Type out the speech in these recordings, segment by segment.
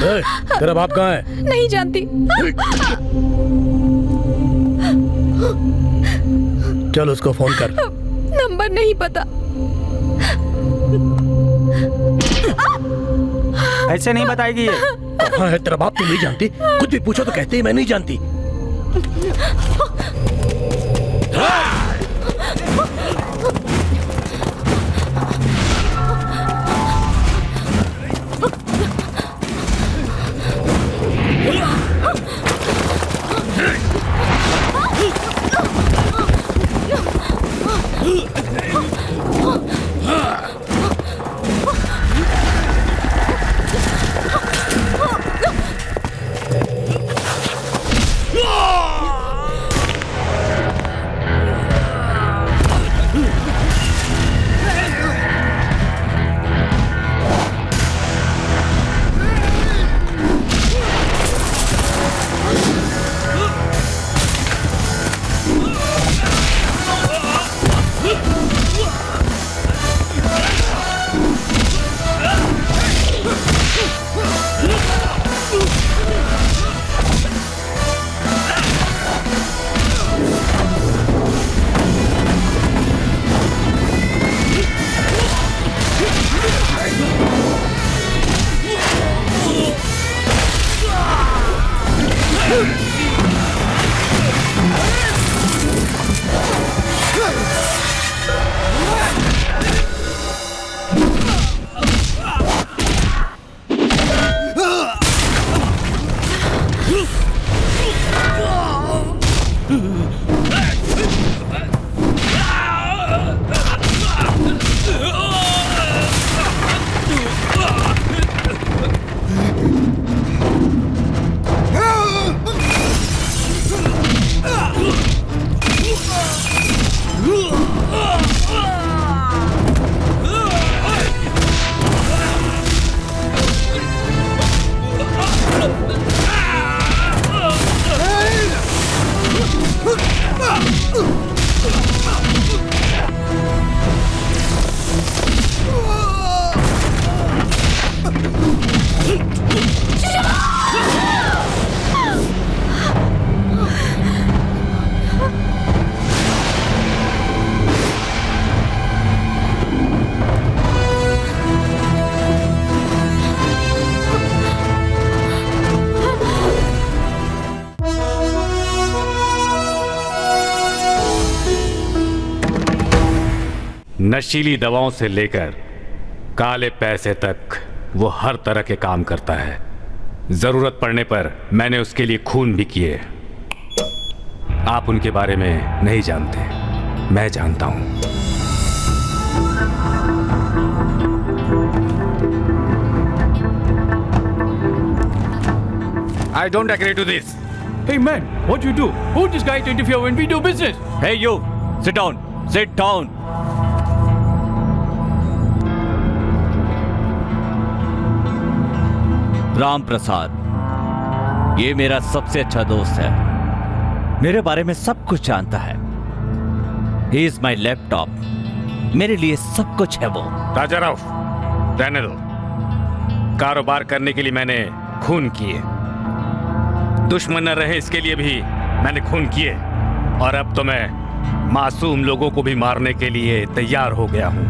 तेरा बाप कहाँ है? नहीं जानती। चल उसको फोन कर। नंबर नहीं पता। ऐसे नहीं बताएगी ये। कहाँ है तेरा बाप? तुम नहीं जानती? कुछ भी पूछो तो कहते ही मैं नहीं जानती। नशीली दवाओं से लेकर काले पैसे तक वो हर तरह के काम करता है। जरूरत पड़ने पर मैंने उसके लिए खून भी किए। आप उनके बारे में नहीं जानते, मैं जानता हूं। I don't agree to this. Hey man, what you do? Who's this guy to interfere when we do business? Hey you, sit down. Sit down. Ram Prasad, ये मेरा सबसे अच्छा दोस्त है, मेरे बारे में सब कुछ जानता है। He is my laptop, मेरे लिए सब कुछ है वो। राजा राव, रहने दो। कारोबार करने के लिए मैंने खून किए, दुश्मन न रहे इसके लिए भी मैंने खून किए, और अब तो मैं मासूम लोगों को भी मारने के लिए तैयार हो गया हूं।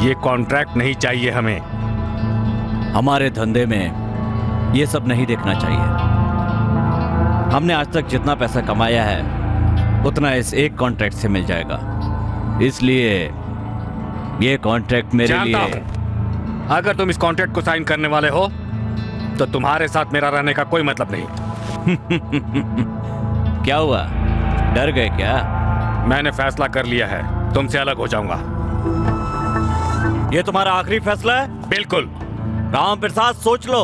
ये कॉन्ट्रैक्ट नहीं चाहिए हमें। हमारे धंधे में ये सब नहीं देखना चाहिए। हमने आज तक जितना पैसा कमाया है उतना इस एक कॉन्ट्रैक्ट से मिल जाएगा, इसलिए ये कॉन्ट्रैक्ट मेरे लिए। अगर तुम इस कॉन्ट्रैक्ट को साइन करने वाले हो तो तुम्हारे साथ मेरा रहने का कोई मतलब नहीं। क्या हुआ, डर गए क्या? मैंने फैसला कर लिया है, तुमसे अलग हो जाऊंगा। ये तुम्हारा आखिरी फैसला है? बिल्कुल। राम प्रसाद, सोच लो।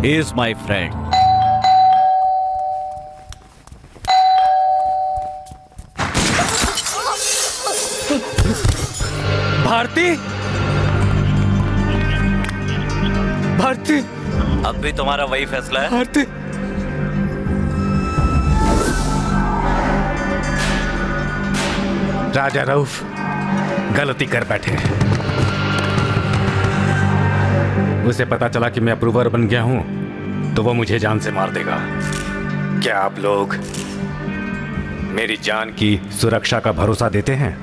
He is my friend. Bharti, Bharti, अब भी तुम्हारा वही फैसला है? भारती, राजा रऊफ गलती कर बैठे। उसे पता चला कि मैं अप्रूवर बन गया हूं तो वो मुझे जान से मार देगा। क्या आप लोग मेरी जान की सुरक्षा का भरोसा देते हैं?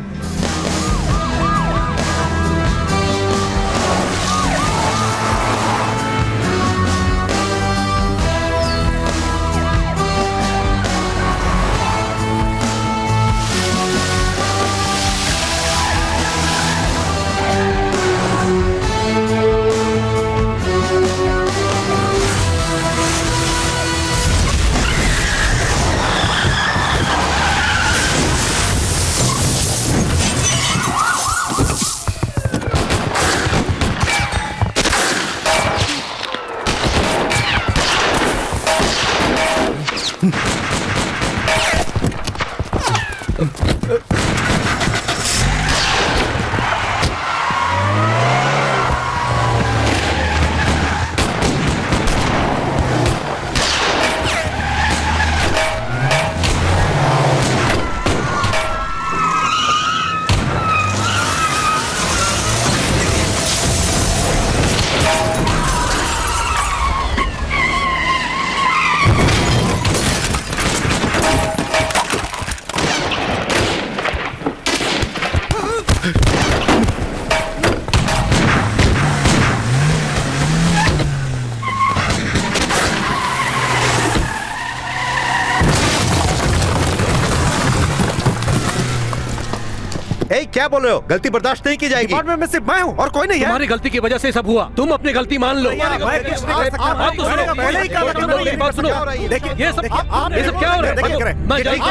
क्या बोल रहे हो? गलती बर्दाश्त नहीं की जाएगी। डिपार्टमेंट में सिर्फ मैं हूँ और कोई नहीं है। तुम्हारी गलती की वजह से सब हुआ। तुम अपनी गलती मान लो। आप तो सुनो, पहले ही कहा था कि मेरी बात सुनो। देखिए, ये सब क्या हो रहा है? मैं जानता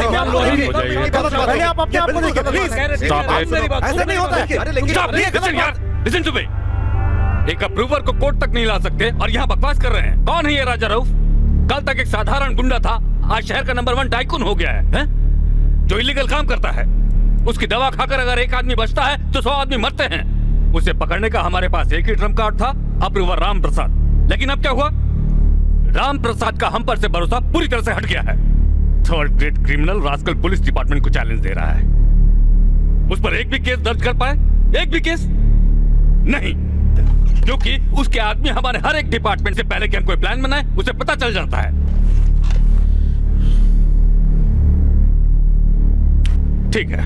हूँ। पहले आप अपने आप को देखिए प्लीज। ऐसा नहीं होता है। Listen to me. एक अप्रूवर को कोर्ट तक नहीं ला सकते और यहाँ बकवास कर रहे हैं। कौन है ये राजा रऊफ? कल तक एक साधारण गुंडा था, आज शहर का नंबर 1 टाइकून हो गया है, जो इलीगल काम करता है। उसकी दवा खाकर अगर एक आदमी बचता है तो 100 आदमी मरते हैं। उसे पकड़ने का हमारे पास एक ही ट्रम्प कार्ड था, अप्रूवर राम प्रसाद। लेकिन अब क्या हुआ? राम प्रसाद का हम पर से भरोसा पूरी तरह से हट गया है। Third grade criminal rascal police department को चैलेंज दे रहा है। उस पर एक भी केस दर्ज कर पाए? एक भी केस नहीं, क्योंकि उसके आदमी हमारे हर एक डिपार्टमेंट से पहले कि हम कोई प्लान बनाए उसे पता चल जाता है। ठीक है,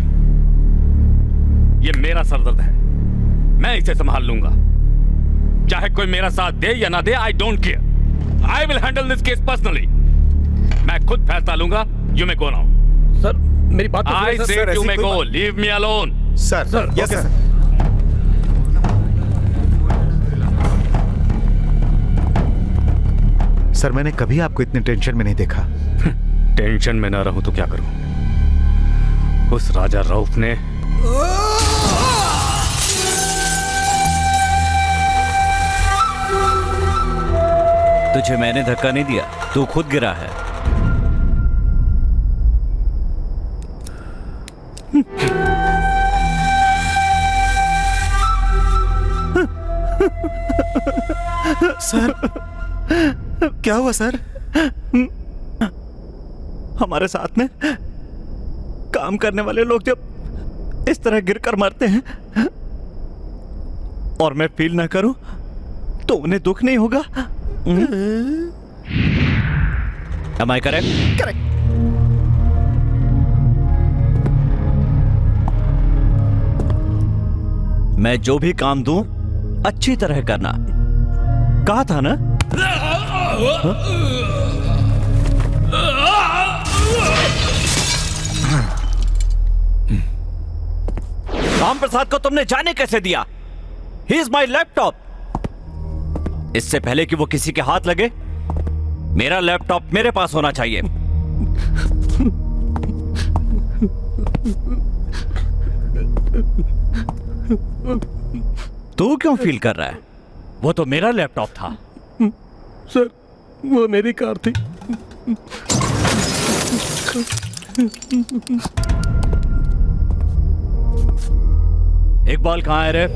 ये मेरा सरदर्द है, मैं इसे संभाल लूंगा। चाहे कोई मेरा साथ दे या ना दे, I don't care. I will handle this case personally. मैं खुद फैसला लूंगा। You may go now. Sir मेरी बात तो I said you may go, leave me alone. Sir, yes sir. Sir, मैंने कभी आपको इतने टेंशन में नहीं देखा। टेंशन में ना रहूं तो क्या करूं? उस राजा रऊफ ने तुझे मैंने धक्का नहीं दिया, तू खुद गिरा है। सर, क्या हुआ सर? हमारे साथ में काम करने वाले लोग जब इस तरह गिरकर मरते हैं और मैं फील ना करूं तो उन्हें दुख नहीं होगा? Am I correct? करेक्ट। मैं जो भी काम दूं अच्छी तरह करना, कहा था ना? राम प्रसाद को तुमने जाने कैसे दिया? He is my laptop. इससे पहले कि वो किसी के हाथ लगे, मेरा लैपटॉप मेरे पास होना चाहिए। तू क्यों फील कर रहा है? वो तो मेरा लैपटॉप था। सर, वो मेरी कार थी। इकबाल कहाँ है रे?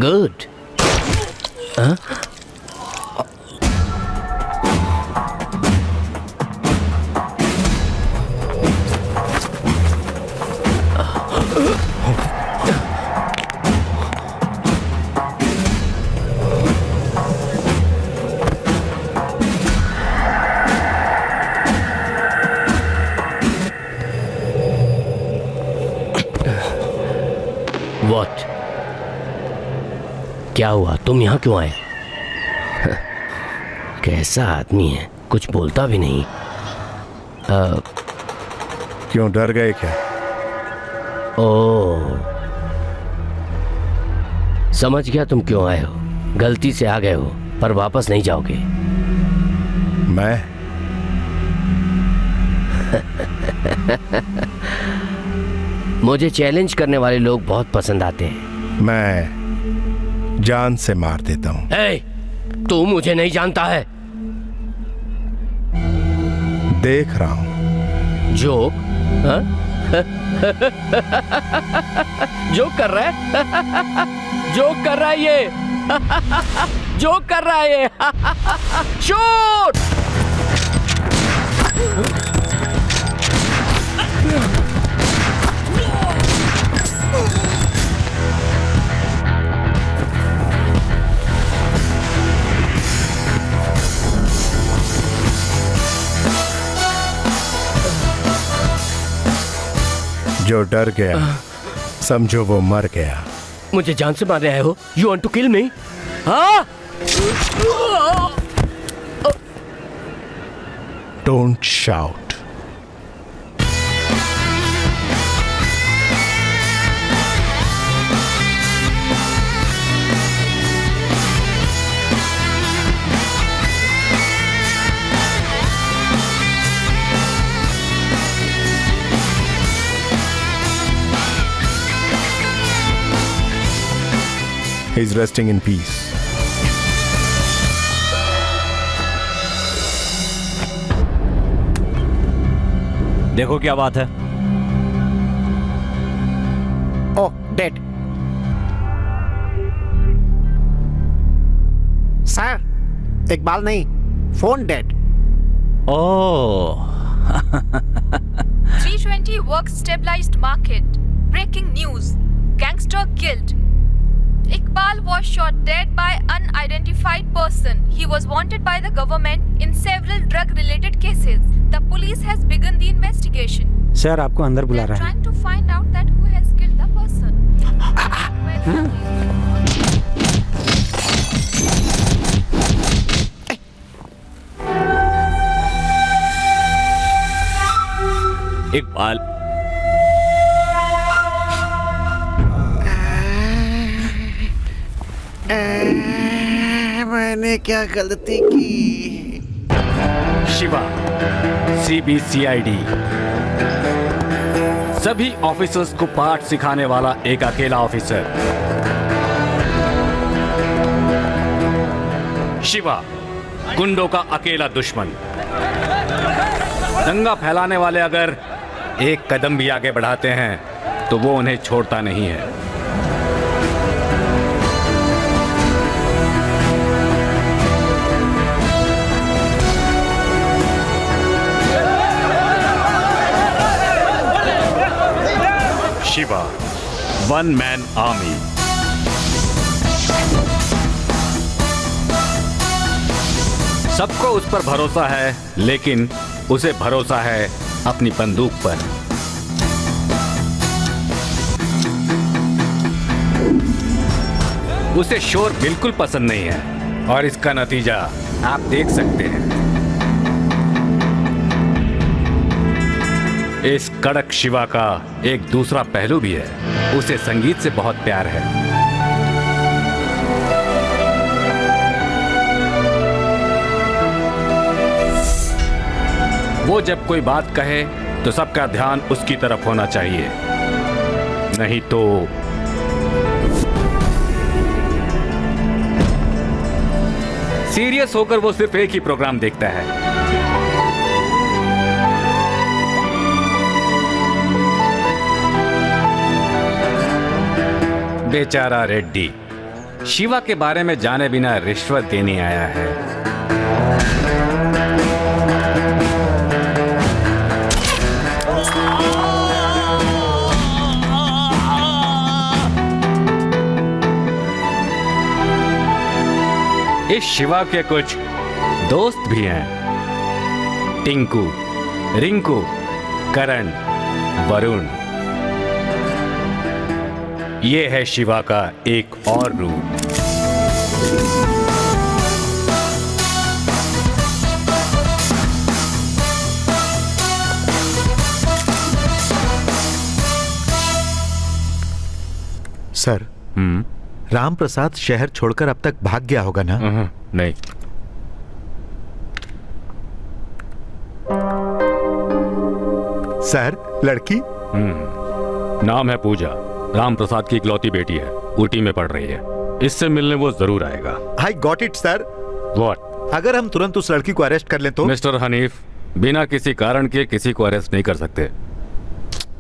गुड। हाँ? What? क्या हुआ? तुम यहाँ क्यों आए? कैसा आदमी है, कुछ बोलता भी नहीं। क्यों डर गए क्या? ओह, समझ गया तुम क्यों आए हो। गलती से आ गए हो पर वापस नहीं जाओगे। मैं मुझे चैलेंज करने वाले लोग बहुत पसंद आते हैं। मैं जान से मार देता हूं। तू मुझे नहीं जानता है। देख रहा हूं। जोक? हाँ? जोक कर रहा है? जोक कर रहा है ये। जोक कर रहा है ये। शूट! जो डर गया समझो वो मर गया। मुझे जान से मारने आए हो? यू वांट टू किल मी? हाँ? Don't shout. He's resting in peace. देखो क्या बात है। ओह, डेड। सर, इकबाल नहीं, phone dead. Oh 320 work stabilized market. Breaking news. Gangster killed. Iqbal was shot dead by unidentified person. He was wanted by the government in several drug-related cases. The police has begun the investigation. Sir, आपको अंदर They बुला are रहा है। trying to find out that who has killed the person. Iqbal, मैंने क्या गलती की? Shiva, CBCID, सभी ऑफिसर्स को पाठ सिखाने वाला एक अकेला ऑफिसर। शिवा, गुंडों का अकेला दुश्मन। दंगा फैलाने वाले अगर एक कदम भी आगे बढ़ाते हैं तो वो उन्हें छोड़ता नहीं है। Shiva, one man army. सबको उस पर भरोसा है, लेकिन उसे भरोसा है अपनी बंदूक पर। उसे शोर बिल्कुल पसंद नहीं है और इसका नतीजा आप देख सकते हैं। इस कड़क शिवा का एक दूसरा पहलू भी है। उसे संगीत से बहुत प्यार है। वो जब कोई बात कहे तो सबका ध्यान उसकी तरफ होना चाहिए, नहीं तो सीरियस होकर वो सिर्फ एक ही प्रोग्राम देखता है। बेचारा रेड्डी शिवा के बारे में जाने बिना रिश्वत देने आया है। इस शिवा के कुछ दोस्त भी हैं, टिंकू, रिंकू, करण, वरुण। ये है शिवा का एक और रूप। सर, राम प्रसाद शहर छोड़कर अब तक भाग गया होगा ना? नहीं। सर, लड़की? नाम है पूजा, राम प्रसाद की इकलौती बेटी है, ऊटी में पढ़ रही है। इससे मिलने वो जरूर आएगा। I got it sir. What? अगर हम तुरंत उस लड़की को अरेस्ट कर लें तो? मिस्टर हनीफ, बिना किसी कारण के किसी को अरेस्ट नहीं कर सकते।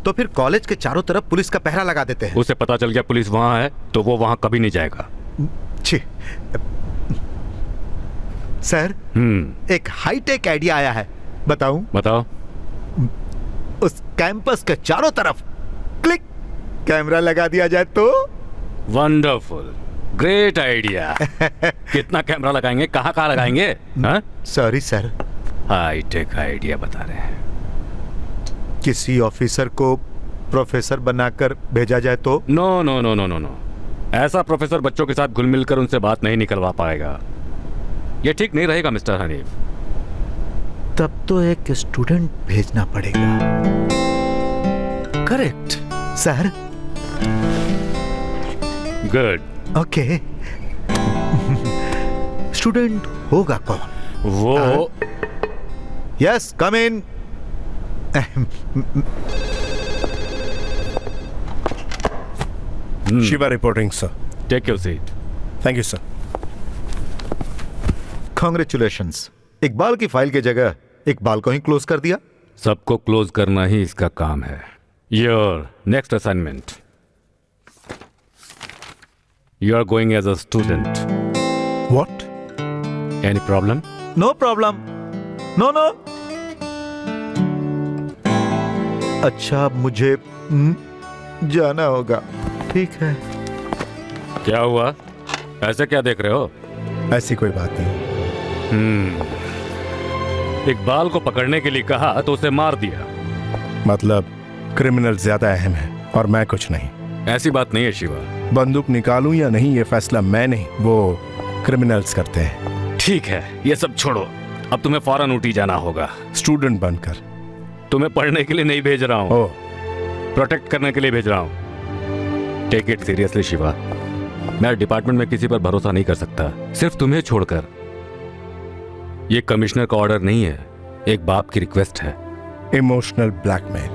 तो फिर कॉलेज के चारों तरफ पुलिस का पहरा लगा देते हैं। उसे पता चल गया पुलिस वहां है तो वो वहां कभी नहीं जाएगा। छी। सर, एक हाईटेक आइडिया आया है, बताऊं? बताओ। उस कैंपस के चारों तरफ क्लिक कैमरा लगा दिया जाए तो? Wonderful, great idea. कितना कैमरा लगाएंगे, कहाँ कहाँ लगाएंगे? सॉरी सर, हाईटेक आइडिया बता रहे हैं। किसी ऑफिसर को प्रोफेसर बनाकर भेजा जाए तो? No no no no no no, ऐसा प्रोफेसर बच्चों के साथ घुल मिल कर उनसे बात नहीं निकलवा पाएगा। ये ठीक नहीं रहेगा मिस्टर हनीफ। तब तो एक स्टूडेंट भेजना पड़ेगा। Correct sir. Good. Okay. Student होगा कौन? वो yes, come in. Shiva reporting, sir. Take your seat. Thank you, sir. Congratulations. Iqbal की फाइल की जगह इकबाल को ही क्लोज कर दिया। सबको क्लोज करना ही इसका काम है। Your next assignment, you are going as a student. What? Any problem? No problem. No no. अच्छा, मुझे जाना होगा। ठीक है। क्या हुआ, ऐसे क्या देख रहे हो? ऐसी कोई बात नहीं। इकबाल को पकड़ने के लिए कहा तो उसे मार दिया। मतलब क्रिमिनल ज्यादा अहम है और मैं कुछ नहीं। ऐसी बात नहीं है शिवा। बंदूक निकालूं या नहीं ये फैसला मैं नहीं, वो क्रिमिनल्स करते हैं। ठीक है, ये सब छोड़ो, अब तुम्हें फौरन ऊटी जाना होगा। स्टूडेंट बनकर। तुम्हें पढ़ने के लिए नहीं भेज रहा हूँ, ओह, प्रोटेक्ट करने के लिए भेज रहा हूँ। Take it seriously Shiva. मैं डिपार्टमेंट में किसी पर भरोसा नहीं कर सकता, सिर्फ तुम्हें छोड़कर। ये कमिश्नर का ऑर्डर नहीं है, एक बाप की रिक्वेस्ट है। Emotional blackmail.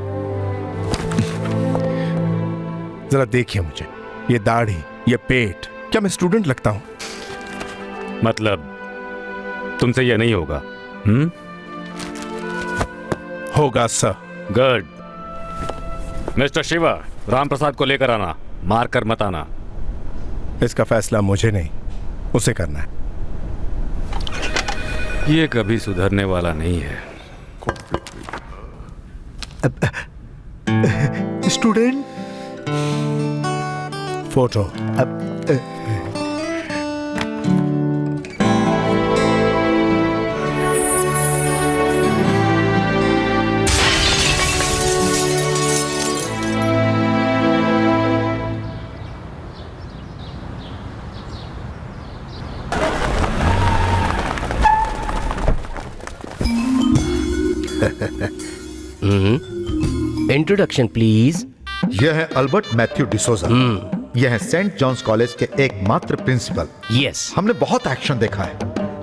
जरा देखिए मुझे, ये दाढ़ी, ये पेट, क्या मैं स्टूडेंट लगता हूं? मतलब तुमसे ये नहीं होगा? होगा sir. Good. Mister Shiva, Ram Prasad को लेकर आना, मार कर मत आना। इसका फैसला मुझे नहीं, उसे करना है। ये कभी सुधरने वाला नहीं है। Student photo. Introduction please. यह है अल्बर्ट मैथ्यू डिसोजा। यह है सेंट जॉन्स कॉलेज के एकमात्र प्रिंसिपल। यस। हमने बहुत एक्शन देखा है,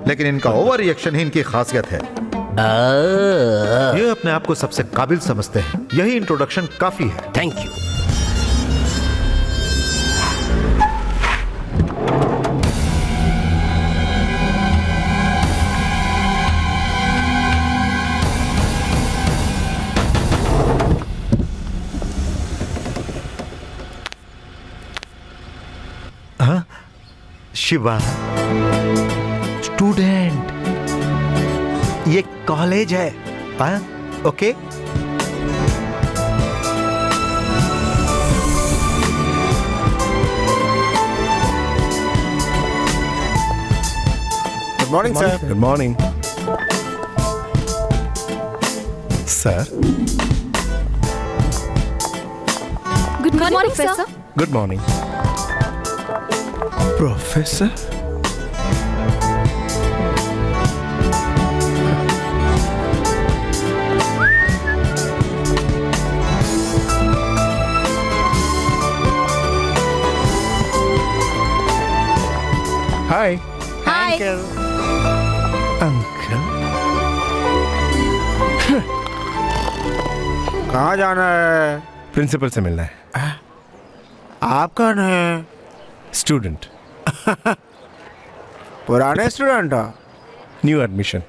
लेकिन इनका ओवर रिएक्शन ही इनकी खासियत है। ये अपने आप को सबसे काबिल समझते हैं। यही इंट्रोडक्शन काफी है। Thank you. शिवा, स्टूडेंट, ये कॉलेज है। Okay. Good morning sir. Good morning sir. Good morning, Professor. Good morning professor. Hi Hi. Uncle. कहाँ जाना है? प्रिंसिपल से मिलना है। आप कौन है? स्टूडेंट। पुराने स्टूडेंट हो? New admission.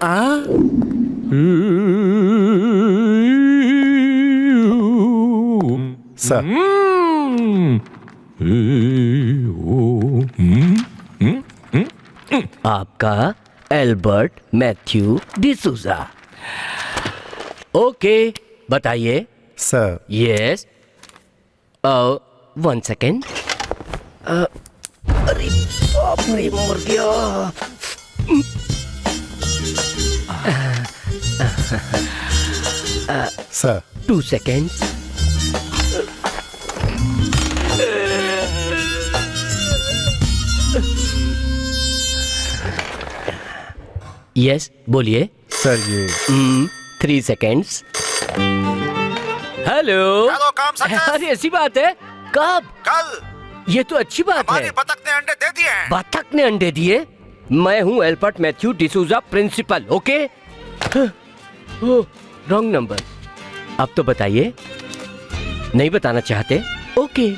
सर। आपका एल्बर्ट मैथ्यू डिसूजा। ओके, बताइए। सर। यस। 1 सेकेंड। अरे बाप रे, मर गया। सर। 2 seconds. यस बोलिए। सर ये 3 सेकेंड्स। हेलो। चलो, काम सक्सेस। अरे ऐसी बात है? कब? कल ये तो अच्छी बात है। बतख ने अंडे दे दिए हैं। बतख ने अंडे दिए? मैं हूँ Albert Matthew D'Souza, principal. Okay. Wrong number. अब तो बताइए। नहीं बताना चाहते? ओके।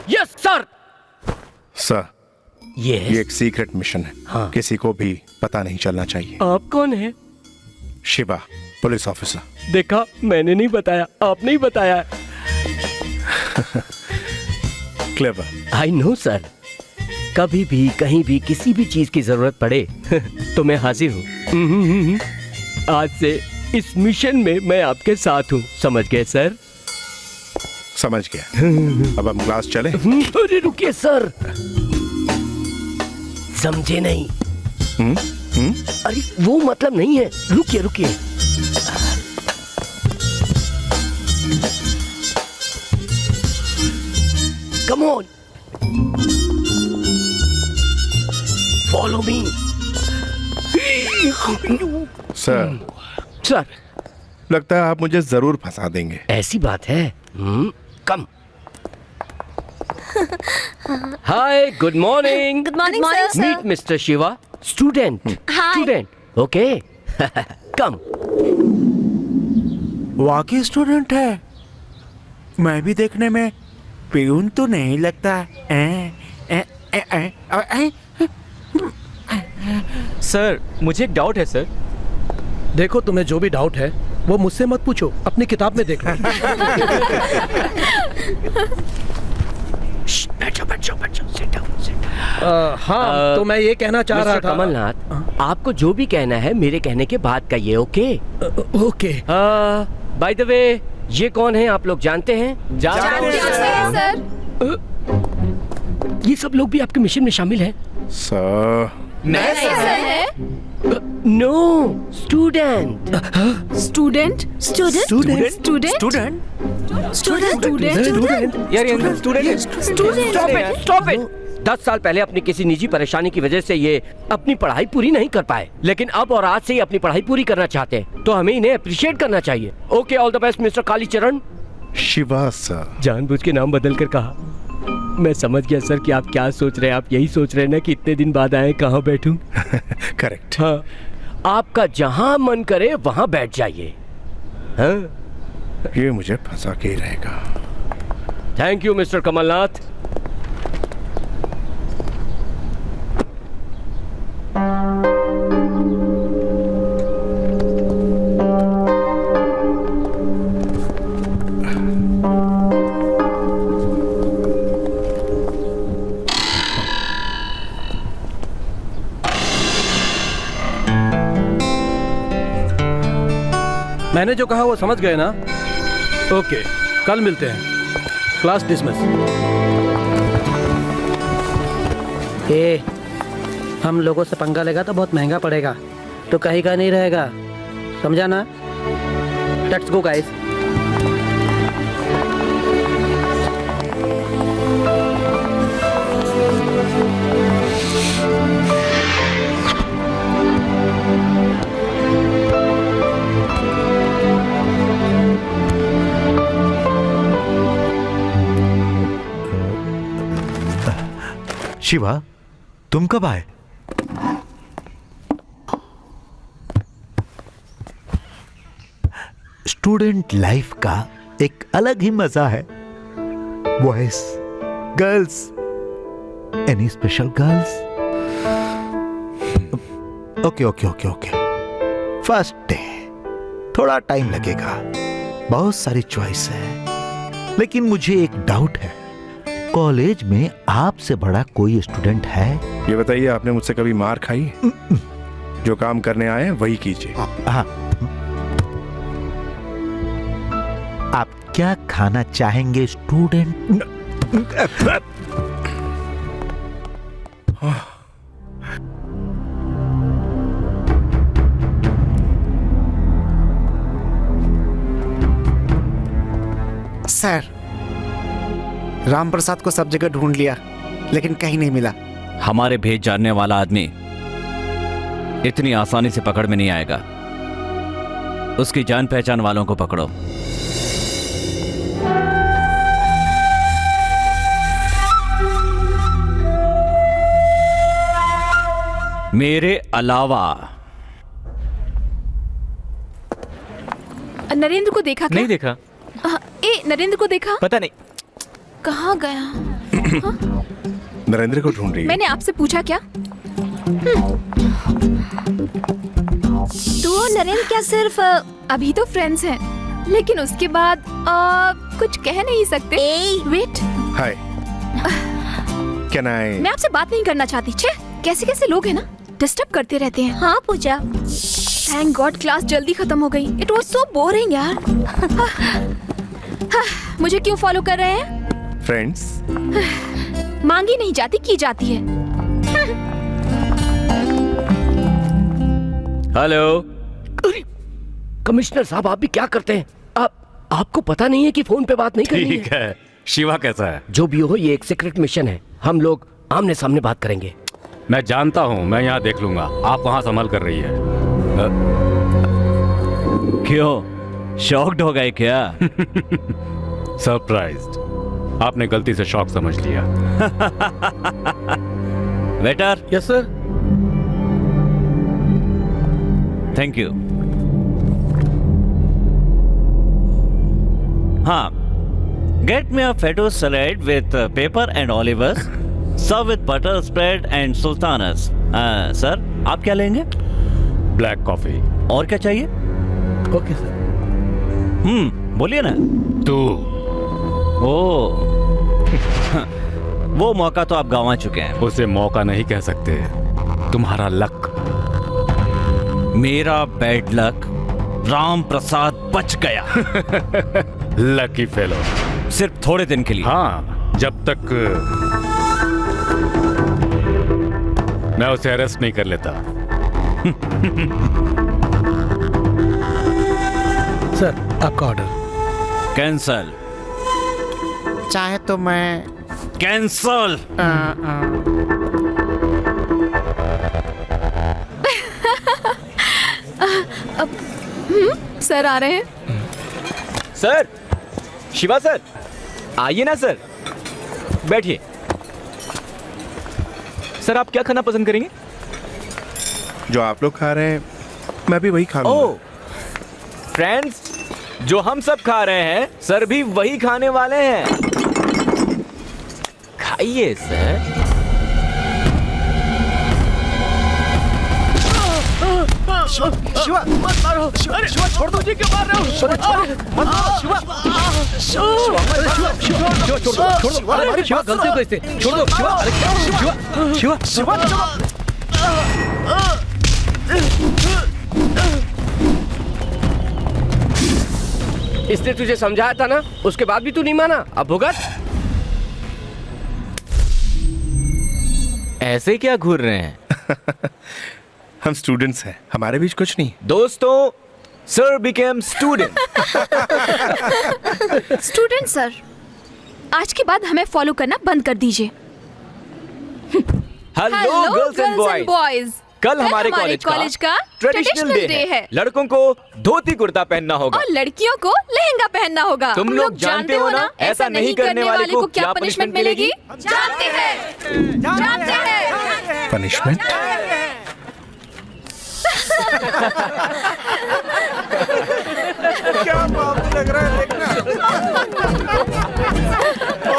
Yes sir. सर ये यस। एक सीक्रेट मिशन है। हाँ। किसी को भी पता नहीं चलना चाहिए। आप कौन है? Shiva, police officer. देखा, मैंने नहीं बताया, आपने ही बताया। क्लेवर। I know sir. कभी भी कहीं भी किसी भी चीज की जरूरत पड़े तो मैं हाजिर हूँ। आज से इस मिशन में मैं आपके साथ हूँ, समझ गए सर? समझ गया। अब हम क्लास चले? अरे रुकिए सर, समझे नहीं? अरे वो मतलब नहीं है, रुकिए रुकिए। Come on, follow me. Sir sir लगता है आप मुझे जरूर फंसा देंगे। ऐसी बात है। Come. Hi, good morning. Good morning, sir. Meet mister Shiva, student. Student, okay. Come. वाकई स्टूडेंट है। मैं भी देखने में प्यून तो नहीं लगता। सर मुझे एक डाउट है सर। देखो, तुम्हें जो भी डाउट है वो मुझसे मत पूछो, अपनी किताब में देख लो। बैठो बैठो बैठो, sit down, sit down। हाँ, तो मैं ये कहना चाह रहा मिस्टर था। कमलनाथ, आपको जो भी कहना है मेरे कहने के बाद कहिए, okay? Okay. By the way, ये कौन है आप लोग जानते हैं? जानते हैं सर। ये सब लोग भी आपके मिशन में शामिल हैं? Sir no, student. Student student student student यार ये स्टूडेंट स्टॉप इट। 10 साल पहले अपनी किसी निजी परेशानी की वजह से ये अपनी पढ़ाई पूरी नहीं कर पाए, लेकिन अब और आज से ही अपनी पढ़ाई पूरी करना चाहते हैं, तो हमें इन्हें अप्रिशिएट करना चाहिए। Okay, all the best mister Kalicharan. Shiva sir. जानबूझ के नाम बदल कर कहा। मैं समझ गया सर कि आप क्या सोच रहे हैं। आप यही सोच रहे हैं ना कि इतने दिन बाद आए, कहाँ बैठूं? करेक्ट। हाँ, आपका जहां मन करे वहां बैठ जाइए। हाँ? ये मुझे फंसा के ही रहेगा। Thank you mister Kamalnath. मैंने जो कहा वो समझ गए ना? ओके, कल मिलते हैं। Class dismiss. हम लोगों से पंगा लेगा तो बहुत महंगा पड़ेगा, तो कहीं का नहीं रहेगा, समझा ना? Let's go guys. शिवा, तुम कब आए? स्टूडेंट लाइफ का एक अलग ही मजा है। Boys, girls, any special girls? Okay okay okay okay. First day, थोड़ा टाइम लगेगा, बहुत सारी चॉइस है, लेकिन मुझे एक डाउट है। कॉलेज में आपसे बड़ा कोई स्टूडेंट है? ये बताइए, आपने मुझसे कभी मार खाई? जो काम करने आए हैं वही कीजिए। हाँ। आप क्या खाना चाहेंगे स्टूडेंट? सर, राम प्रसाद को सब जगह ढूंढ लिया लेकिन कहीं नहीं मिला। हमारे भेज जानने वाला आदमी इतनी आसानी से पकड़ में नहीं आएगा। उसकी जान पहचान वालों को पकड़ो। मेरे अलावा। नरेंद्र को देखा क्या? नहीं देखा। नरेंद्र को देखा? पता नहीं कहाँ गया? नरेंद्र को ढूंढ रही है। मैंने आपसे पूछा क्या? तू और नरेंद्र क्या सिर्फ अभी तो फ्रेंड्स हैं, लेकिन उसके बाद कुछ कह नहीं सकते? Wait, hi, can I? मैं आपसे बात नहीं करना चाहती। छे, कैसे कैसे लोग हैं ना, डिस्टर्ब करते रहते हैं। हाँ पूजा, थैंक गॉड क्लास जल्दी खत्म हो गई। इट वाज सो बोरिंग यार। मुझे क्यों फॉलो कर रहे हैं? फ्रेंड्स। मांगी नहीं जाती, की जाती है। हेलो। कमिश्नर साहब, आप भी क्या करते हैं? आपको पता नहीं है कि फोन पे बात नहीं करनी है? ठीक है। शिवा कैसा है? जो भी हो, ये एक सीक्रेट मिशन है। हम लोग आमने सामने बात करेंगे। मैं जानता हूँ, मैं यहाँ देख लूंगा। आप वहाँ संभाल कर रही है। क्यों, शॉक्ड हो गए क्या? सरप्राइज्ड। आपने गलती से शॉक समझ लिया। Waiter. Yes sir. Thank you. हाँ, get me a feta salad with pepper and olives, serve with butter spread and sultanas. Sir, आप क्या लेंगे? Black coffee. और क्या चाहिए? Okay sir. बोलिए ना। तू। ओ वो मौका तो आप गंवा चुके हैं। उसे मौका नहीं कह सकते, तुम्हारा लक। मेरा बैड लक, राम प्रसाद बच गया। Lucky fellow. सिर्फ थोड़े दिन के लिए। हाँ, जब तक मैं उसे अरेस्ट नहीं कर लेता। सर, आपका ऑर्डर। कैंसल। चाहे तो मैं कैंसल। सर आ रहे हैं। सर, शिवा सर, आइए ना सर, बैठिए। सर, आप क्या खाना पसंद करेंगे? जो आप लोग खा रहे हैं मैं भी वही खा लूंगा। ओह, फ्रेंड्स, जो हम सब खा रहे हैं सर भी वही खाने वाले हैं। खाइए सर। शिवा मत मारो। शिवा छोड़ दो। क्यों मार रहे हो? मत मारो शिवा। शिवा, गलती को इससे छोड़ दो। शिवा, अरे शिवा, शिवा, शिवा इसने तुझे समझाया था ना, उसके बाद भी तू नहीं माना। अब भुगत। ऐसे क्या घूर रहे हैं? हम स्टूडेंट्स हैं, हमारे बीच कुछ नहीं। दोस्तों, sir became student. Student sir, आज के बाद हमें फॉलो करना बंद कर दीजिए। हेलो गर्ल्स एंड बॉयज, कल हमारे कॉलेज का ट्रेडिशनल डे है। लड़कों को धोती कुर्ता पहनना होगा और लड़कियों को लहंगा पहनना होगा। तुम लोग जानते हो ना, ऐसा नहीं करने वाले को क्या पनिशमेंट मिलेगी? जानते हैं, जानते हैं। पनिशमेंट? क्या बाबू लग रहा है देखना। ओ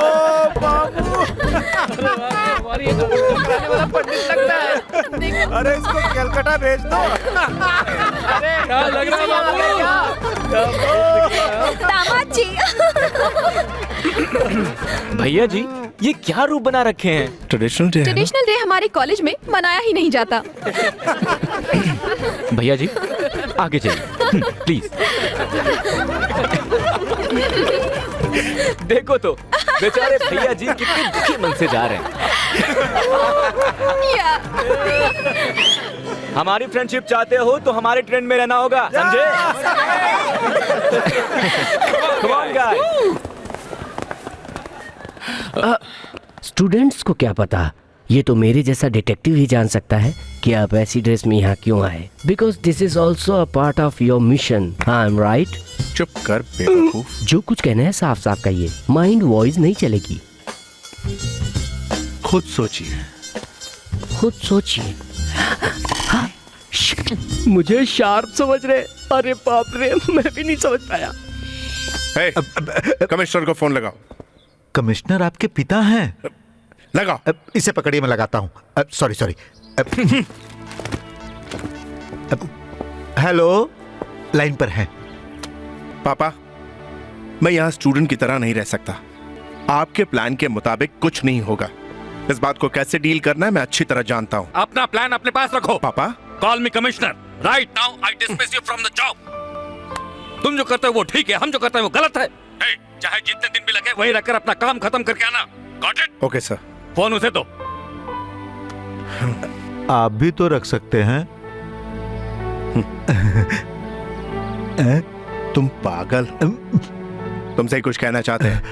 बाबू, पंडित लगता है। अरे इसको कलकत्ता भेज दो। अरे क्या लग रहा है दामाद जी। भैया जी, ये क्या रूप बना रखे हैं? Traditional day. ट्रेडिशनल डे हमारे कॉलेज में मनाया ही नहीं जाता। भैया जी, आगे चलिए प्लीज। देखो तो, बेचारे भैया जी कितने दुखी मन से जा रहे हैं। हमारी फ्रेंडशिप चाहते हो तो हमारे ट्रेंड में रहना होगा, समझे? Come on, guys. स्टूडेंट्स को क्या पता, ये तो मेरे जैसा डिटेक्टिव ही जान सकता है कि आप ऐसी ड्रेस में यहाँ क्यों आए। Because this is also a part of your mission. I am right? चुप कर बेवकूफ। जो कुछ कहना है साफ साफ कहिए, माइंड वॉइस नहीं चलेगी। खुद सोचिए। खुद सोचिए। मुझे शार्प समझ रहे? अरे बाप रे, मैं भी नहीं समझ पाया। कमिश्नर को फोन लगाओ। कमिश्नर आपके पिता हैं? लगाओ। इसे पकड़िए, मैं लगाता हूं। सॉरी। हेलो, लाइन पर हैं। पापा, मैं यहाँ स्टूडेंट की तरह नहीं रह सकता। आपके प्लान के मुताबिक कुछ नहीं होगा। इस बात को कैसे डील करना है मैं अच्छी तरह जानता हूँ। अपना प्लान अपने पास रखो। पापा, call me commissioner. Right now I dismiss you from the job. तुम जो करते हो वो ठीक है, हम जो करते हैं वो गलत है। चाहे जितने दिन भी लगे वहीं रहकर अपना काम खत्म करके आना। Got it? Okay sir. Phone उसे दो। आप भी तो रख सकते हैं। तुम पागल। तुमसे ही कुछ कहना चाहते हैं।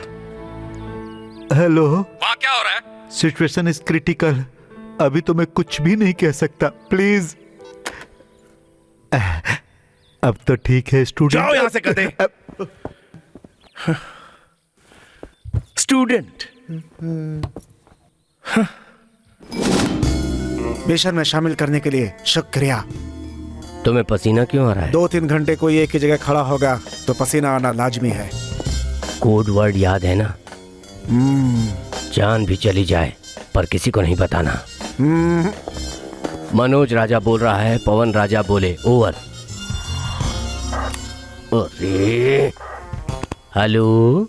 हेलो, वहाँ क्या हो रहा है? Situation is critical. अभी तो मैं कुछ भी नहीं कह सकता, प्लीज। अब तो ठीक है स्टूडेंट। जाओ यहाँ से कदे। स्टूडेंट मिशन में शामिल करने के लिए शुक्रिया। तुम्हें पसीना क्यों आ रहा है? 2-3 घंटे कोई एक ही जगह खड़ा होगा तो पसीना आना लाजमी है। कोड वर्ड याद है ना? जान भी चली जाए पर किसी को नहीं बताना। मनोज राजा बोल रहा है, पवन राजा बोले ओवर। अरे हेलो।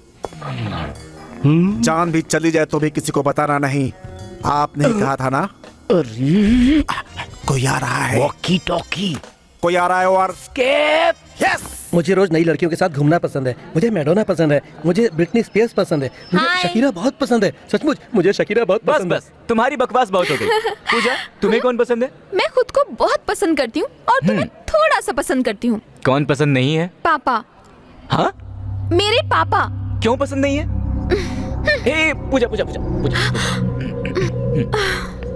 जान भी चली जाए तो भी किसी को बताना नहीं। आपने ही कहा था ना? अरे कोई आ रहा है। Walkie talkie. कोई आ रहा है और यस। मुझे रोज नई लड़कियों के साथ घूमना पसंद है। मुझे मैडोना पसंद है। मुझे ब्रिटनी स्पीयर्स पसंद है। मुझे शकीरा बहुत पसंद है। सचमुच मुझे शकीरा बहुत पसंद है। बस तुम्हारी बकवास बहुत हो गई। पूजा, तुम्हें कौन पसंद है? मैं खुद को बहुत पसंद करती हूँ और तुम्हें थोड़ा सा पसंद करती हूँ। कौन पसंद नहीं है? पापा। हाँ? मेरे पापा। क्यों पसंद नहीं है? Hey Pooja.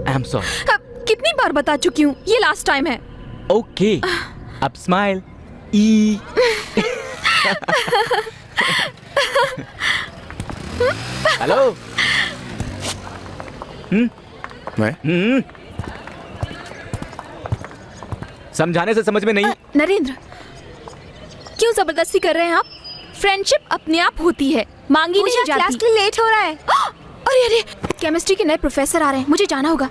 I am sorry. कितनी बार बता चुकी हूँ, ये लास्ट टाइम है। ओके, अब स्माइल। ई हेलो। मैं समझाने से समझ में नहीं। नरेंद्र, क्यों जबरदस्ती कर रहे हैं आप? फ्रेंडशिप अपने आप होती है, मांगी नहीं जाती। क्लास के लिए लेट हो रहा है। अरे केमिस्ट्री के नए प्रोफेसर आ रहे हैं, मुझे जाना होगा।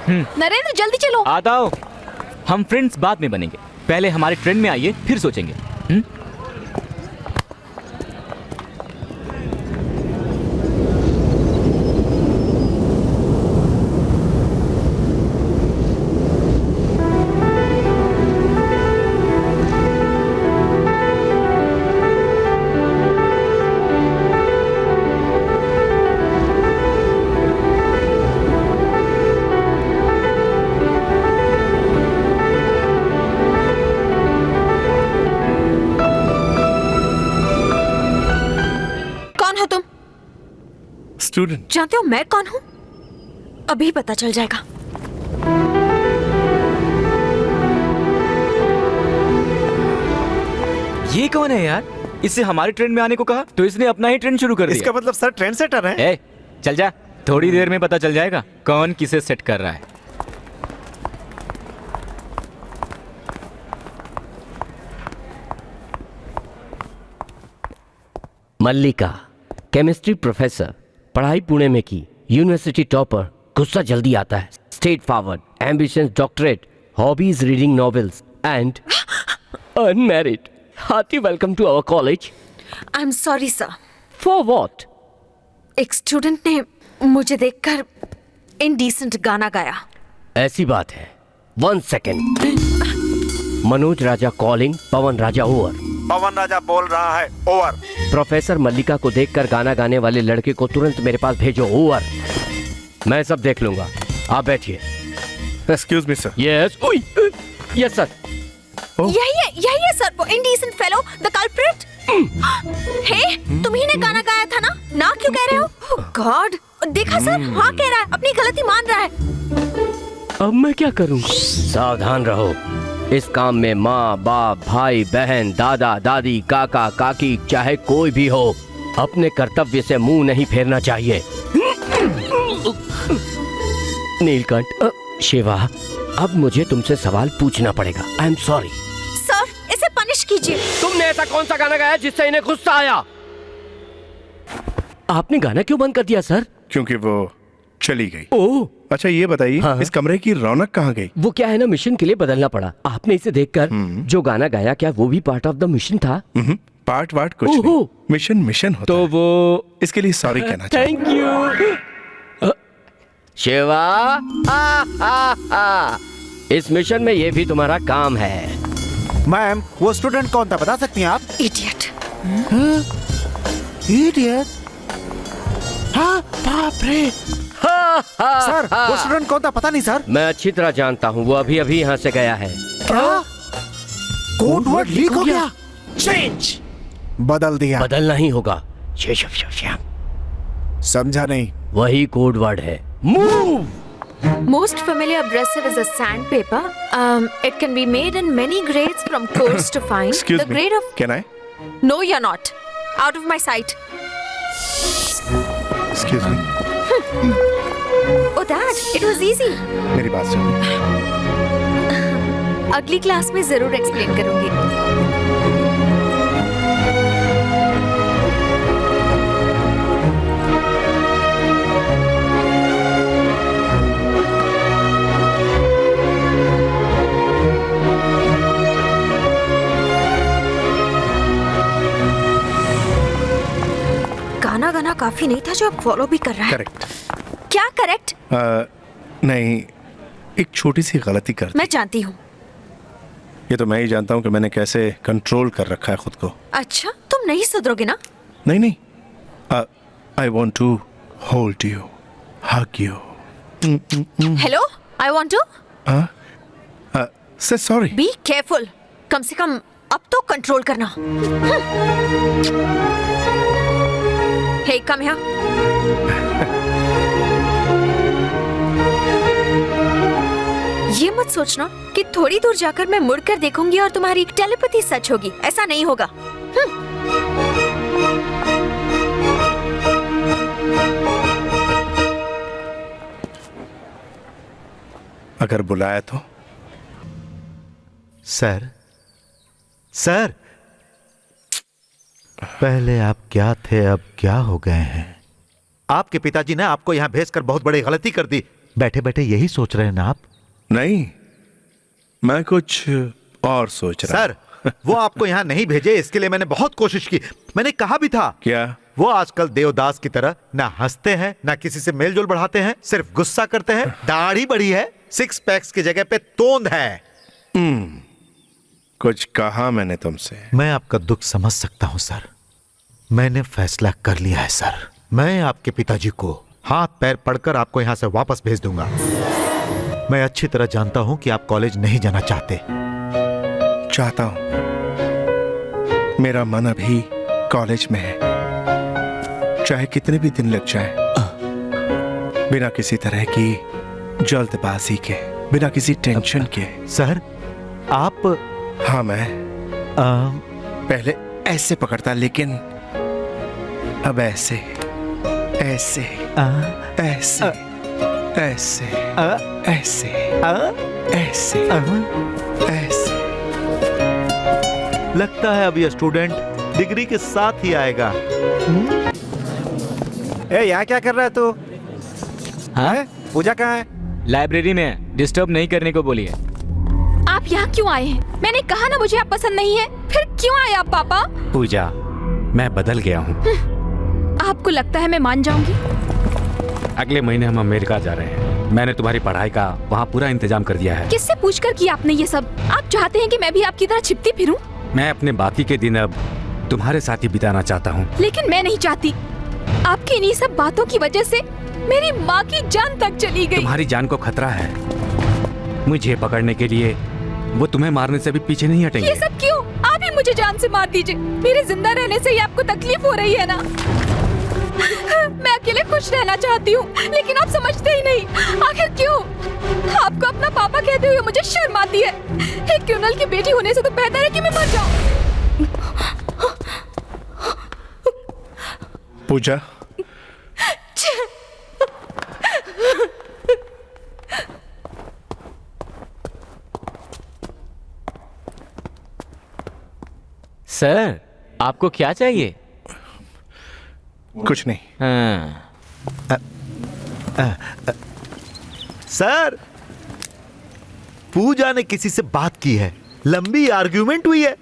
नरेंद्र जल्दी चलो। आता हूँ। हम फ्रेंड्स बाद में बनेंगे, पहले हमारे ट्रेन में आइए फिर सोचेंगे। स्टूडेंट। जानते हो मैं कौन हूँ? अभी पता चल जाएगा। ये कौन है यार? इससे हमारी ट्रेन में आने को कहा तो इसने अपना ही ट्रेन शुरू कर दिया। इसका मतलब सर ट्रेन सेटर है। ए, चल जा, थोड़ी देर में पता चल जाएगा कौन किसे सेट कर रहा है। मल्लिका, केमिस्ट्री प्रोफेसर, पढ़ाई पुणे में की, यूनिवर्सिटी टॉपर, गुस्सा जल्दी आता है, straightforward, ambitions doctorate, hobbies reading novels and unmarried. Hearty welcome to our college. I am sorry sir. For what? एक स्टूडेंट ने मुझे देखकर इनडिसेंट गाना गाया। ऐसी बात है। 1 सेकेंड। मनोज राजा कॉलिंग, पवन राजा ओवर। पवन राजा बोल रहा है ओवर। प्रोफेसर मल्लिका को देखकर गाना गाने वाले लड़के को तुरंत मेरे पास भेजो। ओवर। मैं सब देख लूंगा, आप बैठिए। Excuse me sir. Yes. Yes sir. यही है सर, वो इनडिसेंट फेलो, द कल्प्रिट। हे, तुम ही ने गाना गाया था ना? ना क्यों कह रहे हो? ओह गॉड, देखा सर, हाँ कह रहा है, अपनी गलती मान रहा है। अब मैं क्या करूं? सावधान रहो। इस काम में माँ बाप भाई बहन दादा दादी काका काकी चाहे कोई भी हो, अपने कर्तव्य से मुंह नहीं फेरना चाहिए। नीलकंठ, शिवा, अब मुझे तुमसे सवाल पूछना पड़ेगा। आई एम सॉरी। सर, इसे पनिश कीजिए। तुमने ऐसा कौन सा गाना गाया जिससे इन्हें गुस्सा आया? आपने गाना क्यों बंद कर दिया सर? क्योंकि वो चली गई। ओह, अच्छा ये बताइए, हाँ। इस कमरे की रौनक कहाँ गई? वो क्या है ना, मिशन के लिए बदलना पड़ा। आपने इसे देखकर जो गाना गाया, क्या वो भी पार्ट ऑफ द मिशन था? पार्ट वार्ट कुछ नहीं, मिशन मिशन होता तो है। वो इसके लिए सॉरी कहना चाहिए। Thank you Shiva. इस मिशन में ये भी तुम्हारा काम है। मैम, वो स्टूडेंट कौन था, बता सकती हैं आप? इडियट। इडियट? हाँ, बाप रे। सर, वो स्टूडेंट कौन था, पता नहीं सर। मैं अच्छी तरह जानता हूँ, वो अभी अभी यहाँ से गया है। क्या? कोड वर्ड लीक हो गया? चेंज बदल दिया? बदलना ही होगा। समझा नहीं। वही कोड वर्ड है, move. Most familiar abrasive is a sandpaper. It can be made in many grades from coarse to fine. Excuse the me. grade of... Can I? No, you're not. Out of my sight. Excuse me. Oh, Dad, it was easy. मेरी बात सुनिए। अगली class में जरूर explain करूंगी। गाना काफी नहीं था जो अब फॉलो भी कर रहा है। करेक्ट। क्या करेक्ट? नहीं, एक छोटी सी गलती कर दी। मैं जानती हूँ। ये तो मैं ही जानता हूँ कि मैंने कैसे कंट्रोल कर रखा है खुद को। अच्छा, तुम नहीं सुधरोगे ना? नहीं नहीं, I want to hold you, hug you. Hello, I want to say sorry. Be careful. कम से कम अब तो कंट्रोल करना। Hey, come here. ये मत सोचना कि थोड़ी दूर जाकर मैं मुड़कर देखूंगी और तुम्हारी टेलीपैथी सच होगी। ऐसा नहीं होगा। अगर बुलाया तो? सर, सर, पहले आप क्या थे, अब क्या हो गए हैं? आपके पिताजी ने आपको यहां भेजकर बहुत बड़ी गलती कर दी। बैठे बैठे यही सोच रहे हैं ना आप? नहीं, मैं कुछ और सोच रहा। सर, वो आपको यहां नहीं भेजे, इसके लिए मैंने बहुत कोशिश की। मैंने कहा भी था। क्या? वो आजकल देवदास की तरह ना हंसते हैं, ना किसी से मेलजोल बढ़ाते हैं, सिर्फ गुस्सा करते हैं। दाढ़ी बढ़ी है, 6 पैक्स की जगह पे तोंद है। कुछ कहा मैंने तुमसे? मैं आपका दुख समझ सकता हूं सर। मैंने फैसला कर लिया है सर। मैं आपके पिताजी को हाथ पैर पड़कर आपको यहां से वापस भेज दूंगा। मैं अच्छी तरह जानता हूं कि आप कॉलेज नहीं जाना चाहते। चाहता हूं, मेरा मन अभी कॉलेज में है, चाहे कितने भी दिन लग जाए, बिना किसी तरह की जल्दबाजी के, बिना किसी टेंशन के। सर, आप... हाँ, मैं पहले ऐसे पकड़ता, लेकिन अब ऐसे ऐसे ऐसे ऐसे ऐसे ऐसे ऐसे। लगता है अब यह स्टूडेंट डिग्री के साथ ही आएगा। यहाँ क्या कर रहा है तू? हाँ? पूजा कहाँ है? लाइब्रेरी में, डिस्टर्ब नहीं करने को बोलिए। आप यहाँ क्यों आए हैं? मैंने कहा ना मुझे आप पसंद नहीं है। फिर क्यों आए आप पापा? पूजा, मैं बदल गया हूँ। आपको लगता है मैं मान जाऊंगी? अगले महीने हम अमेरिका जा रहे हैं। मैंने तुम्हारी पढ़ाई का वहाँ पूरा इंतजाम कर दिया है। किससे पूछकर किया आपने ये सब? आप चाहते हैं कि मैं भी आपकी तरह छिपती फिरूं? मैं अपने बाकी के दिन अब तुम्हारे साथ ही बिताना चाहता हूँ। लेकिन मैं नहीं चाहती। आपकी इन्हीं सब बातों की वजह से मेरी माँ की जान तक चली गई। तुम्हारी जान को खतरा है। मुझे पकड़ने के लिए वो तुम्हें मारने से भी पीछे नहीं हटेंगे। ये सब क्यों? आप ही मुझे जान से मार दीजिए। मेरे जिंदा रहने से ही आपको तकलीफ हो रही है ना? मैं अकेले खुश रहना चाहती हूँ, लेकिन आप समझते ही नहीं। आखिर क्यों? आपको अपना पापा कहते हुए मुझे शर्म आती है। एक क्रिमिनल की बेटी होने से तो बेहतर है कि मैं मर जाऊँ। पूजा, सर, आपको क्या चाहिए? कुछ नहीं। हाँ। सर, पूजा ने किसी से बात की है, लंबी आर्ग्यूमेंट हुई है,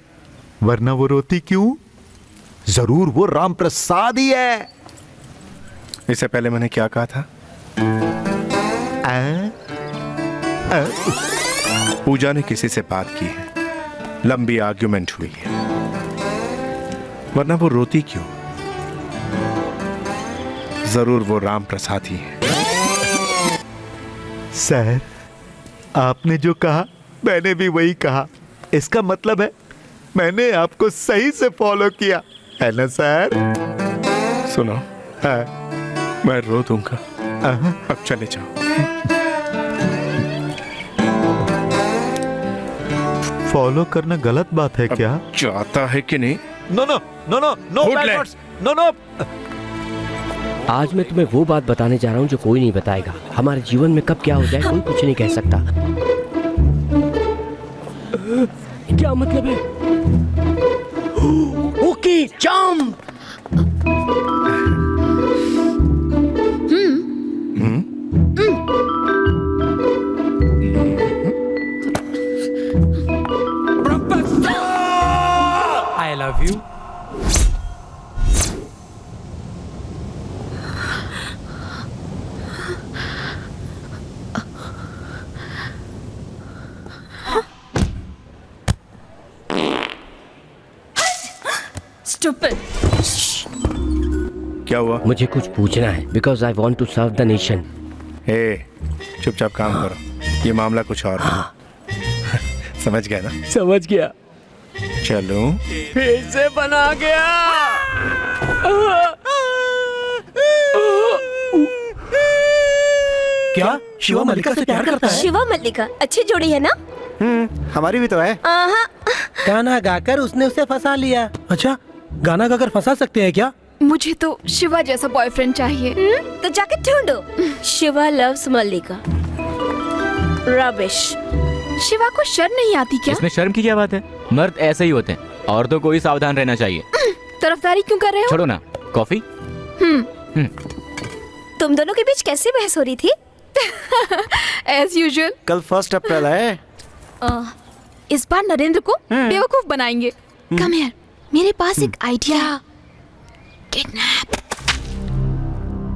वरना वो रोती क्यों? जरूर वो राम प्रसाद ही है। इससे पहले मैंने क्या कहा था? पूजा ने किसी से बात की है, लंबी आर्ग्यूमेंट हुई है, वरना वो रोती क्यों? जरूर वो राम प्रसाद ही है। सर, आपने जो कहा मैंने भी वही कहा। इसका मतलब है मैंने आपको सही से फॉलो किया है ना सर? सुनो, मैं रो दूंगा, अब चले जाओ। फॉलो करना गलत बात है क्या? चाहता है कि नहीं? No no no no no backwards, no no. आज मैं तुम्हें वो बात बताने जा रहा हूँ जो कोई नहीं बताएगा। हमारे जीवन में कब क्या हो जाए कोई कुछ नहीं कह सकता। क्या मतलब है? Okay, jump. I love you. क्या हुआ? मुझे कुछ पूछना है, because I want to serve the nation. Hey, चुपचाप काम करो, ये मामला कुछ और है। समझ गया ना? समझ गया। चलो, फिर से बना गया। क्या शिवा मल्लिका से प्यार करता है? शिवा मल्लिका अच्छी जोड़ी है ना? हमारी भी तो है। गाना गाकर उसने उसे फंसा लिया। अच्छा, गाना गाकर फंसा सकते हैं क्या? मुझे तो शिवा जैसा बॉयफ्रेंड चाहिए। तो जाके ढूंढो। शिवा लव्स मल्लिका। रबिश। शिवा को शर्म नहीं आती क्या? इसमें शर्म की क्या बात है? मर्द ऐसे ही होते हैं, औरतों को ही सावधान रहना चाहिए। तरफदारी क्यों कर रहे हो? छोड़ो ना, कॉफी। तुम दोनों के बीच कैसी बहस हो रही थी? As usual. कल 1 अप्रैल है। इस बार नरेंद्र को बेवकूफ बनाएंगे। कम हियर, मेरे पास एक आइडिया। किडनैप।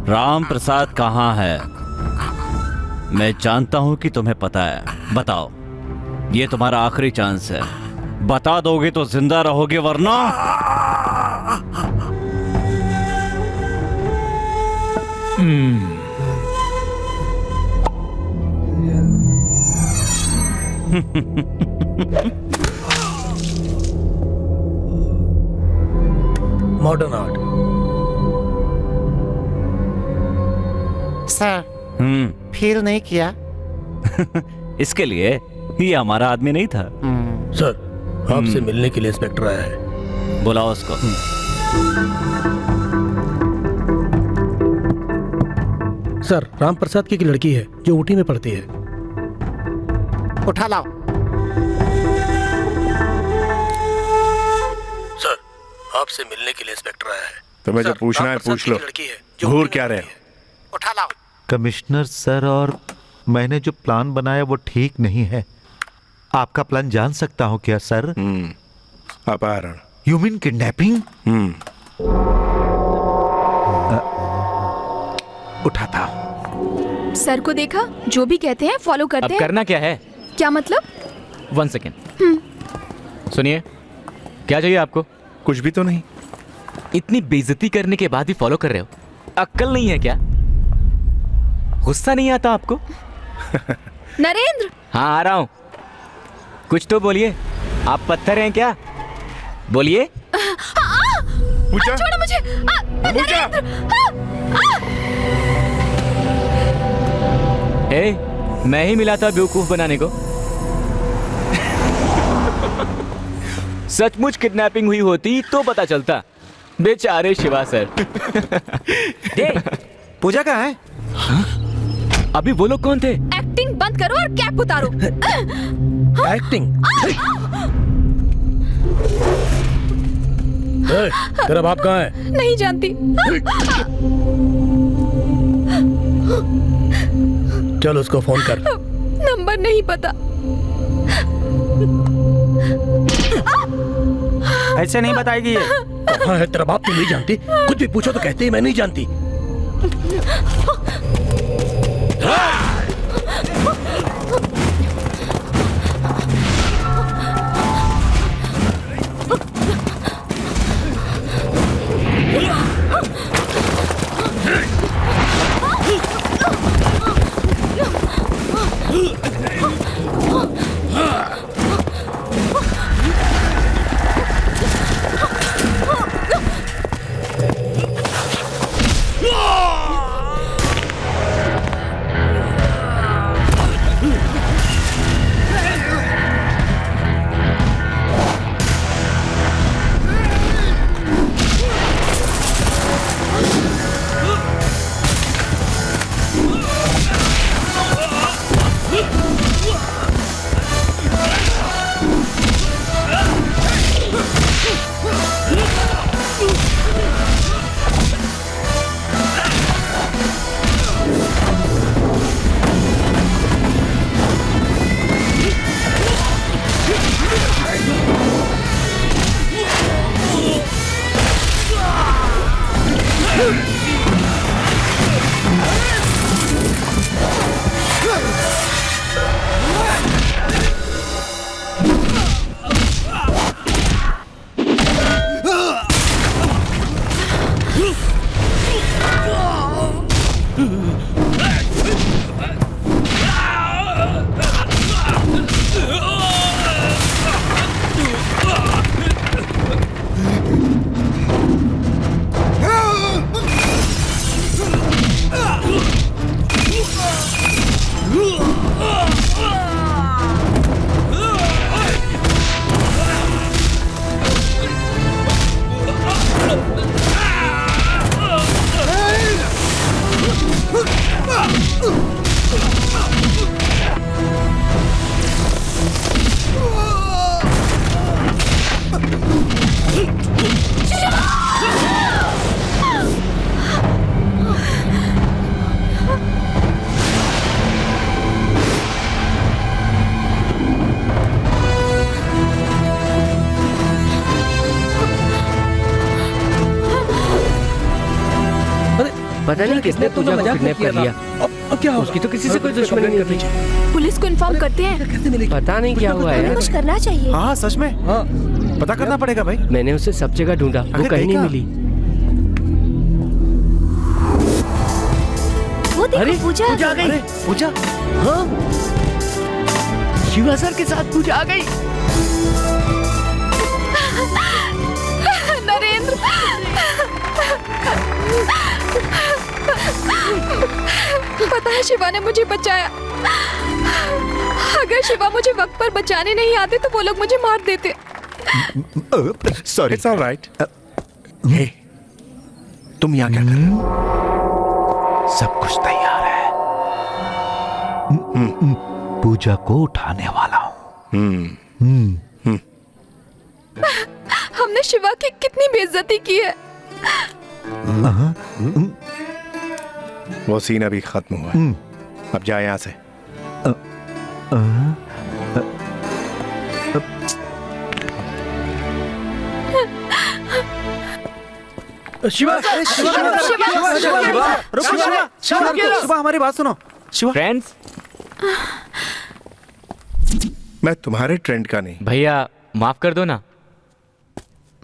राम प्रसाद कहाँ है? मैं जानता हूं कि तुम्हें पता है। बताओ, ये तुम्हारा आखिरी चांस है। बता दोगे तो जिंदा रहोगे, वरना मॉडर्न आर्ट। सर, फील नहीं किया? इसके लिए ये हमारा आदमी नहीं था। सर, आपसे मिलने के लिए इंस्पेक्टर आया है। बुलाओ उसको। सर, राम प्रसाद की एक लड़की है जो ऊटी में पढ़ती है। उठा लाओ। सर, आपसे मिलने के लिए इंस्पेक्टर आया है। तुम्हें जो पूछना है पूछ लो। घूर क्या रहे हो? उठा लाओ। कमिश्नर सर, और मैंने जो प्लान बनाया वो ठीक नहीं है। आपका प्लान जान सकता हूं क्या सर? अपहरण। You mean kidnapping? उठाता। सर को देखा, जो भी कहते हैं फॉलो करते अब हैं। करना क्या है? क्या मतलब? 1 सेकेंड। सुनिए, क्या चाहिए आपको? कुछ भी तो नहीं। इतनी बेइज्जती करने के बाद भी फॉलो कर रहे हो? अक्ल नहीं है क्या? गुस्सा नहीं आता आपको? नरेंद्र। हाँ, आ रहा हूँ। कुछ तो बोलिए। आप पत्थर हैं क्या? बोलिए। पूजा, छोड़ो मुझे। पूजा, मैं ही मिला था बेवकूफ बनाने को। सचमुच किडनैपिंग हुई होती तो पता चलता। बेचारे शिवा सर। पूजा कहाँ है? अभी वो लोग कौन थे? एक्टिंग बंद करो और कैप उतारो। एक्टिंग? तेरा बाप कहाँ है? नहीं जानती। चल उसको फोन कर। नंबर नहीं पता। ऐसे नहीं बताएगी ये। कहाँ है तेरा बाप? तू नहीं जानती? कुछ भी पूछो तो कहते ही मैं नहीं जानती। पता नहीं किसने पूजा को किडनैप कर लिया। अब क्या? उसकी तो किसी से कोई दुश्मनी नहीं थी। पुलिस को इन्फॉर्म करते हैं। पता नहीं क्या हुआ है। कुछ करना चाहिए। हाँ सच में। हाँ पता करना पड़ेगा भाई। मैंने उसे सब जगह ढूंढा, वो कहीं नहीं मिली। वो देखो, अरे पूजा आ गई। पूजा? हाँ, शिवा सर के साथ पूजा आ गई। नरेंद्र, पता है शिवा ने मुझे बचाया। अगर शिवा मुझे वक्त पर बचाने नहीं आते तो वो लोग मुझे मार देते। सॉरी। It's alright. हे, तुम यहाँ क्या कर रहे हो? सब कुछ तैयार है। पूजा को उठाने वाला हूँ। हमने शिवा की कितनी बेइज्जती की है। वो सीन अभी खत्म हुआ है। अब जा यहाँ से। शिवा, शिवा हमारी बात सुनो। शिवा फ्रेंड्स, मैं तुम्हारे ट्रेंड का नहीं। भैया माफ कर दो ना।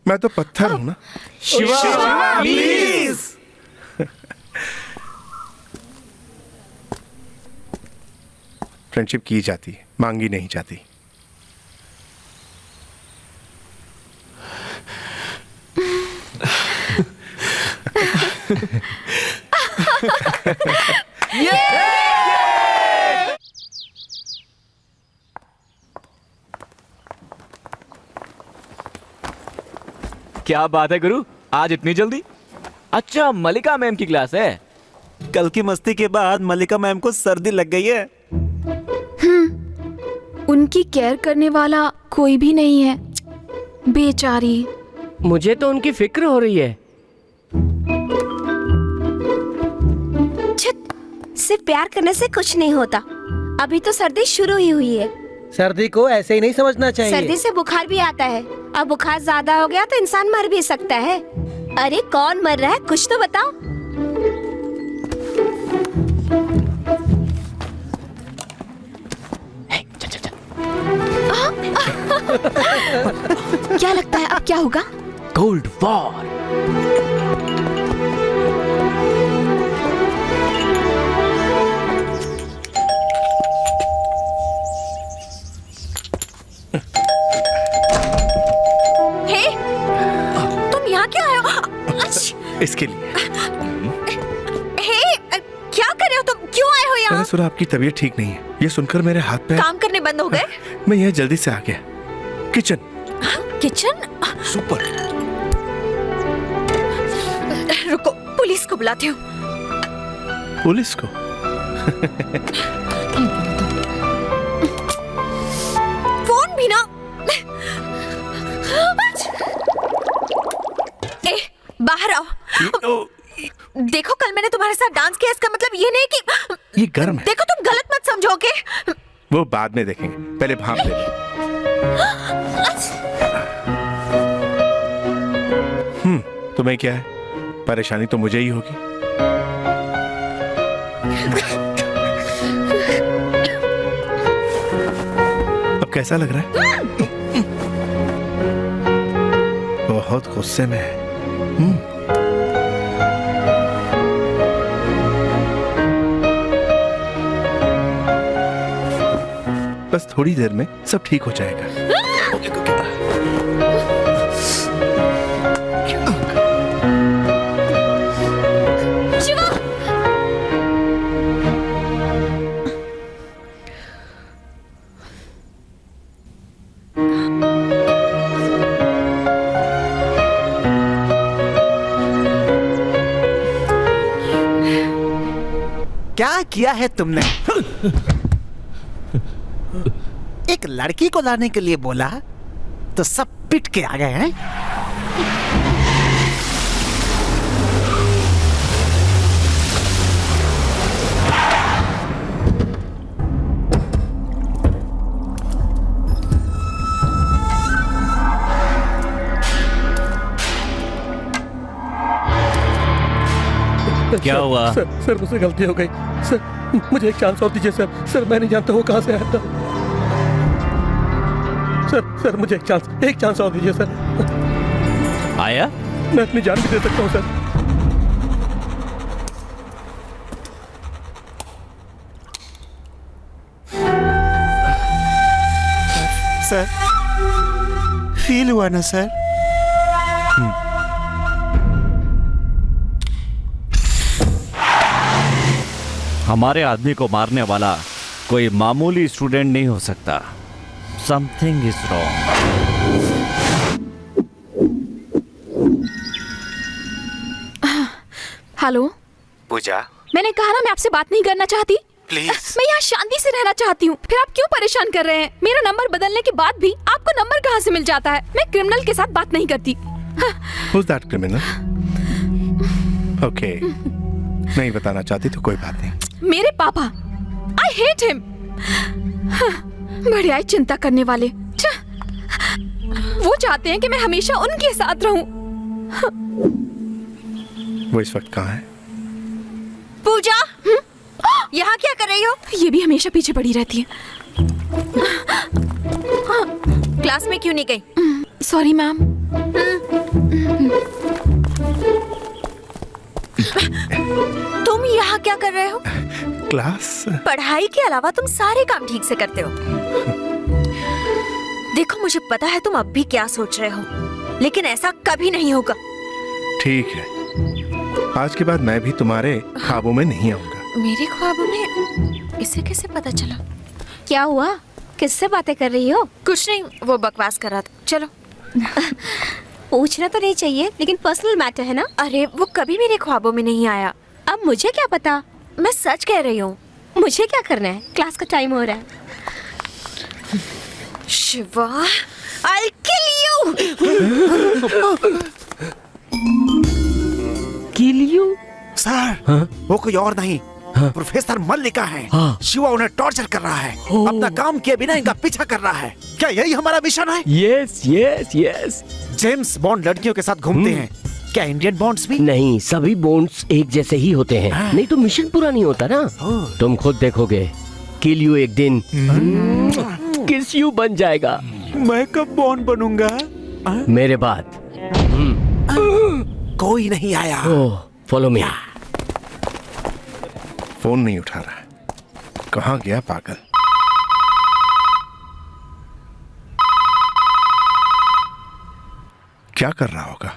मैं तो पत्थर हूं ना। शिवा प्लीज। फ्रेंडशिप की जाती है, मांगी नहीं जाती। क्या बात है गुरु, आज इतनी जल्दी? अच्छा, मल्लिका मैम की क्लास है। कल की मस्ती के बाद मल्लिका मैम को सर्दी लग गई है। उनकी केयर करने वाला कोई भी नहीं है, बेचारी। मुझे तो उनकी फिक्र हो रही है। सिर्फ प्यार करने से कुछ नहीं होता, अभी तो सर्दी शुरू ही हुई है। सर्दी को ऐसे ही नहीं समझना चाहिए। सर्दी से बुखार भी आता है, अब बुखार ज्यादा हो गया तो इंसान मर भी सकता है। अरे कौन मर रहा है, कुछ तो बताओ। क्या लगता है अब क्या होगा? Cold war. हे, तुम यहाँ क्यों आए हो? इसके लिए। हे, क्या कर रहे हो तुम? क्यों आए हो यहाँ? मैंने सुना आपकी तबीयत ठीक नहीं है। ये सुनकर मेरे हाथ पैर काम करने बंद हो गए? मैं यहाँ जल्दी से आ गया। किचन। किचन? सुपर। रुको, पुलिस को बुलाती हूँ। पुलिस को? फोन भी ना। बाहर आओ। देखो, कल मैंने तुम्हारे साथ डांस किया, इसका मतलब ये नहीं कि ये गर्म है। देखो, तुम गलत मत समझोगे। वो बाद में देखेंगे, पहले भाप ले लो। तुम्हें क्या है? परेशानी तो मुझे ही होगी। अब कैसा लग रहा है? बहुत गुस्से में है। बस थोड़ी देर में सब ठीक हो जाएगा। क्या किया है तुमने? एक लड़की को लाने के लिए बोला तो सब पिट के आ गए हैं। क्या हुआ? सर मुझसे गलती हो गई सर, मुझे एक चांस और दीजिए सर। सर मैं नहीं जानता वो कहाँ से आया था। सर मुझे एक चांस और दीजिए सर। आया? मैं अपनी जान भी दे सकता हूँ सर। सर फील हुआ ना सर? हमारे आदमी को मारने वाला कोई मामूली स्टूडेंट नहीं हो सकता। Something is wrong. हेलो पूजा, मैंने कहा ना मैं आपसे बात नहीं करना चाहती। प्लीज। मैं यहाँ शांति से रहना चाहती हूँ, फिर आप क्यों परेशान कर रहे हैं? मेरा नंबर बदलने के बाद भी आपको नंबर कहाँ से मिल जाता है? मैं क्रिमिनल के साथ बात नहीं करती। Who's that criminal? Okay. नहीं बताना चाहती तो कोई बात नहीं। मेरे पापा, आई हेट हिम। बड़े आई चिंता करने वाले। वो चाहते हैं कि मैं हमेशा उनके साथ रहूं। वो इस वक्त कहाँ है? पूजा, यहाँ क्या कर रही हो? ये भी हमेशा पीछे पड़ी रहती है। क्लास में क्यों नहीं गई? Sorry ma'am. तुम यहाँ क्या कर रहे हो? क्लास? पढ़ाई के अलावा तुम सारे काम ठीक से करते हो। देखो, मुझे पता है तुम अब भी क्या सोच रहे हो, लेकिन ऐसा कभी नहीं होगा। ठीक है, आज के बाद मैं भी तुम्हारे ख्वाबों में नहीं आऊंगा। मेरे ख्वाबों में? इसे कैसे पता चला? क्या हुआ? किससे बातें कर रही हो? कुछ नहीं, वो बकवास कर रहा था। चलो। पूछना तो नहीं चाहिए, लेकिन पर्सनल मैटर है ना। अरे वो कभी मेरे ख्वाबों में नहीं आया। अब मुझे क्या पता, मैं सच कह रही हूँ। मुझे क्या करना है, क्लास का टाइम हो रहा है। Shiva, I'll kill you! Kill you? Sir, वो कोई और नहीं, प्रोफेसर मल्लिका है। शिवा उन्हें टॉर्चर कर रहा है, अपना काम किए बिना इनका पीछा कर रहा है। क्या यही हमारा मिशन है? Yes yes yes. James bond लड़कियों के साथ घूमते हैं, क्या इंडियन बॉन्ड्स भी? नहीं, सभी बॉन्ड्स एक जैसे ही होते हैं। नहीं तो मिशन पूरा नहीं होता ना। तुम खुद देखोगे, किल यू एक दिन किस यू बन जाएगा। मैं कब बॉन्ड बनूंगा? मेरे बाद। कोई नहीं आया। Follow me. फोन नहीं उठा रहा है, कहाँ गया पागल? क्या कर रहा होगा?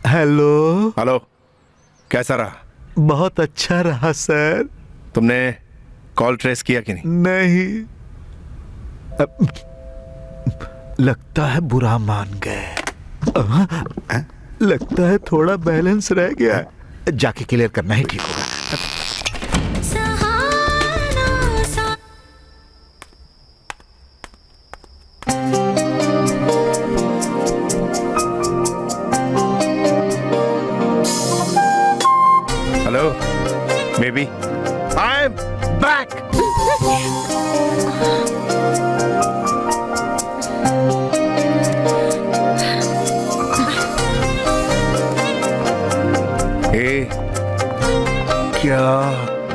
हेलो। हेलो, कैसा रहा? बहुत अच्छा रहा सर। तुमने कॉल ट्रेस किया कि नहीं? नहीं। लगता है बुरा मान गए। लगता है थोड़ा बैलेंस रह गया, जाके क्लियर करना ही ठीक होगा। Hello baby, I am back. क्या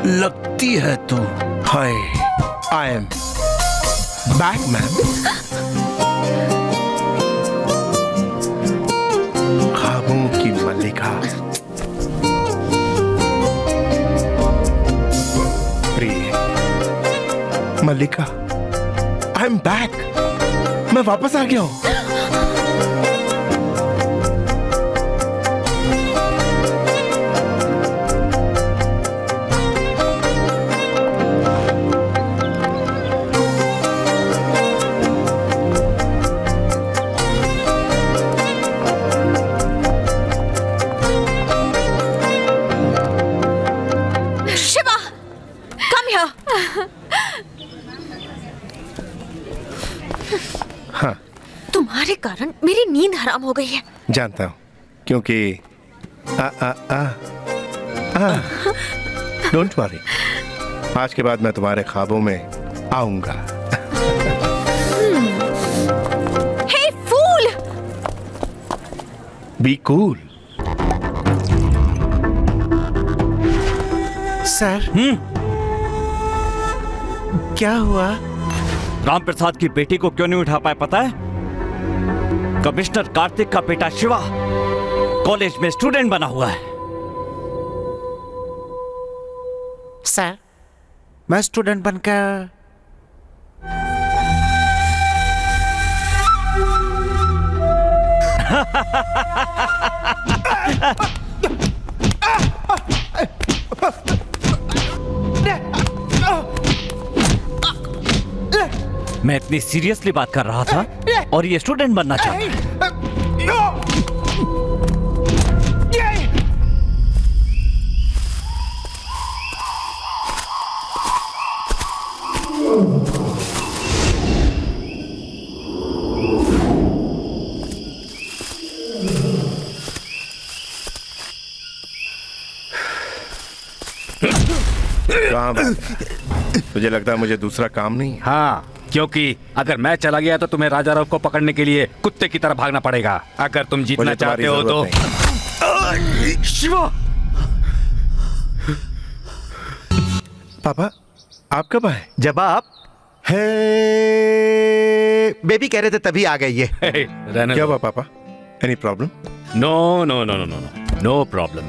लगती है तू? हाय, आई एम बैक मैम। ख्वाबों की मल्लिका, प्रिय मल्लिका, आई एम बैक। मैं वापस आ गया हूं। तुम्हारे कारण मेरी नींद हराम हो गई है। जानता हूं, क्योंकि डोंट वरी, आज के बाद मैं तुम्हारे ख्वाबों में आऊंगा। Hey fool! Be cool. Sir, क्या हुआ? राम प्रसाद की बेटी को क्यों नहीं उठा पाए पता है? कमिश्नर कार्तिक का बेटा शिवा कॉलेज में स्टूडेंट बना हुआ है। सर, मैं स्टूडेंट बनकर मैं इतनी सीरियसली बात कर रहा था और ये स्टूडेंट बनना चाहता है। तुझे लगता है मुझे दूसरा काम नहीं? हाँ, क्योंकि अगर मैं चला गया तो तुम्हें राजा राव को पकड़ने के लिए कुत्ते की तरह भागना पड़ेगा। अगर तुम जीतना चाहते हो तो। शिवा! पापा, आप कब आए? जब आप बेबी कह रहे थे तभी आ गए ये। क्या हुआ पापा? Any problem? No no no no no no no problem.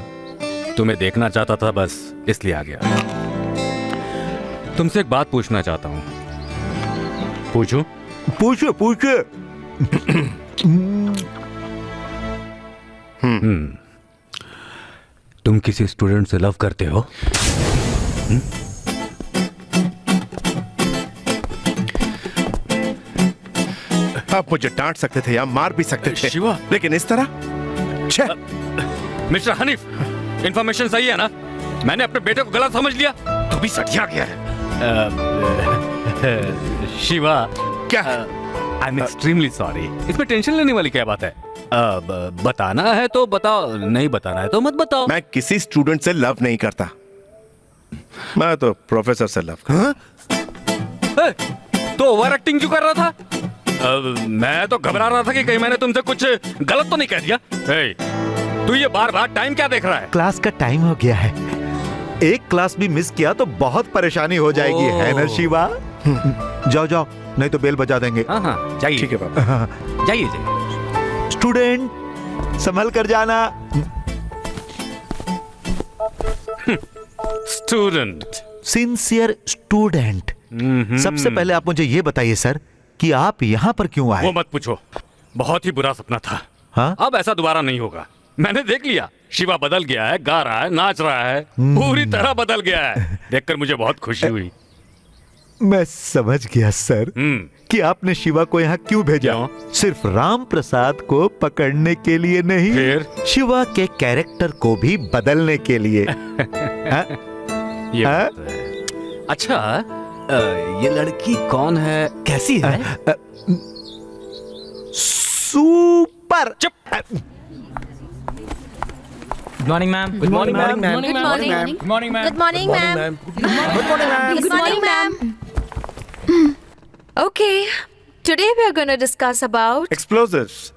तुम्हें देखना चाहता था, बस इसलिए आ गया। तुमसे एक बात पूछना चाहता हूँ। पूछो पूछो पूछो। तुम किसी स्टूडेंट से लव करते हो? आप मुझे डांट सकते थे या मार भी सकते थे, शिवा। लेकिन इस तरह मिस्टर हनीफ, इंफॉर्मेशन सही है ना? मैंने अपने बेटे को गलत समझ लिया तो भी सटिया गया है। शिवा, क्या? I am extremely sorry. इसमें टेंशन लेने वाली क्या बात है? बताना है तो बताओ, नहीं बताना है तो मत बताओ। मैं किसी स्टूडेंट से लव नहीं करता, मैं तो प्रोफेसर से लव करता। तो ओवर एक्टिंग क्यों कर रहा था? मैं तो घबरा रहा था कि कहीं मैंने तुमसे कुछ गलत तो नहीं कह दिया। तू ये बार बार टाइम क्या देख रहा है? क्लास का टाइम हो गया है, एक क्लास भी मिस किया तो बहुत परेशानी हो जाएगी, है ना शिवा? जाओ जाओ, नहीं तो बेल बजा देंगे। हाँ, जाइए। ठीक है पापा, जाइए जाइए। स्टूडेंट संभल कर जाना। Student, sincere student. सबसे पहले आप मुझे ये बताइए सर कि आप यहाँ पर क्यों आए? वो मत पूछो, बहुत ही बुरा सपना था। हाँ? अब ऐसा दोबारा नहीं होगा। मैंने देख लिया, शिवा बदल गया है, गा रहा है, नाच रहा है, पूरी तरह बदल गया है। देखकर मुझे बहुत खुशी हुई। मैं समझ गया सर कि आपने शिवा को यहाँ क्यों भेजा। सिर्फ राम प्रसाद को पकड़ने के लिए नहीं, फिर? शिवा के कैरेक्टर को भी बदलने के लिए। ये बात है। अच्छा, ये लड़की कौन है, कैसी है? सुपर। चुप। Good morning ma'am. Good morning ma'am. Good morning ma'am. Good morning ma'am. Good morning ma'am. Good morning ma'am. Okay, today we are going to discuss about explosives.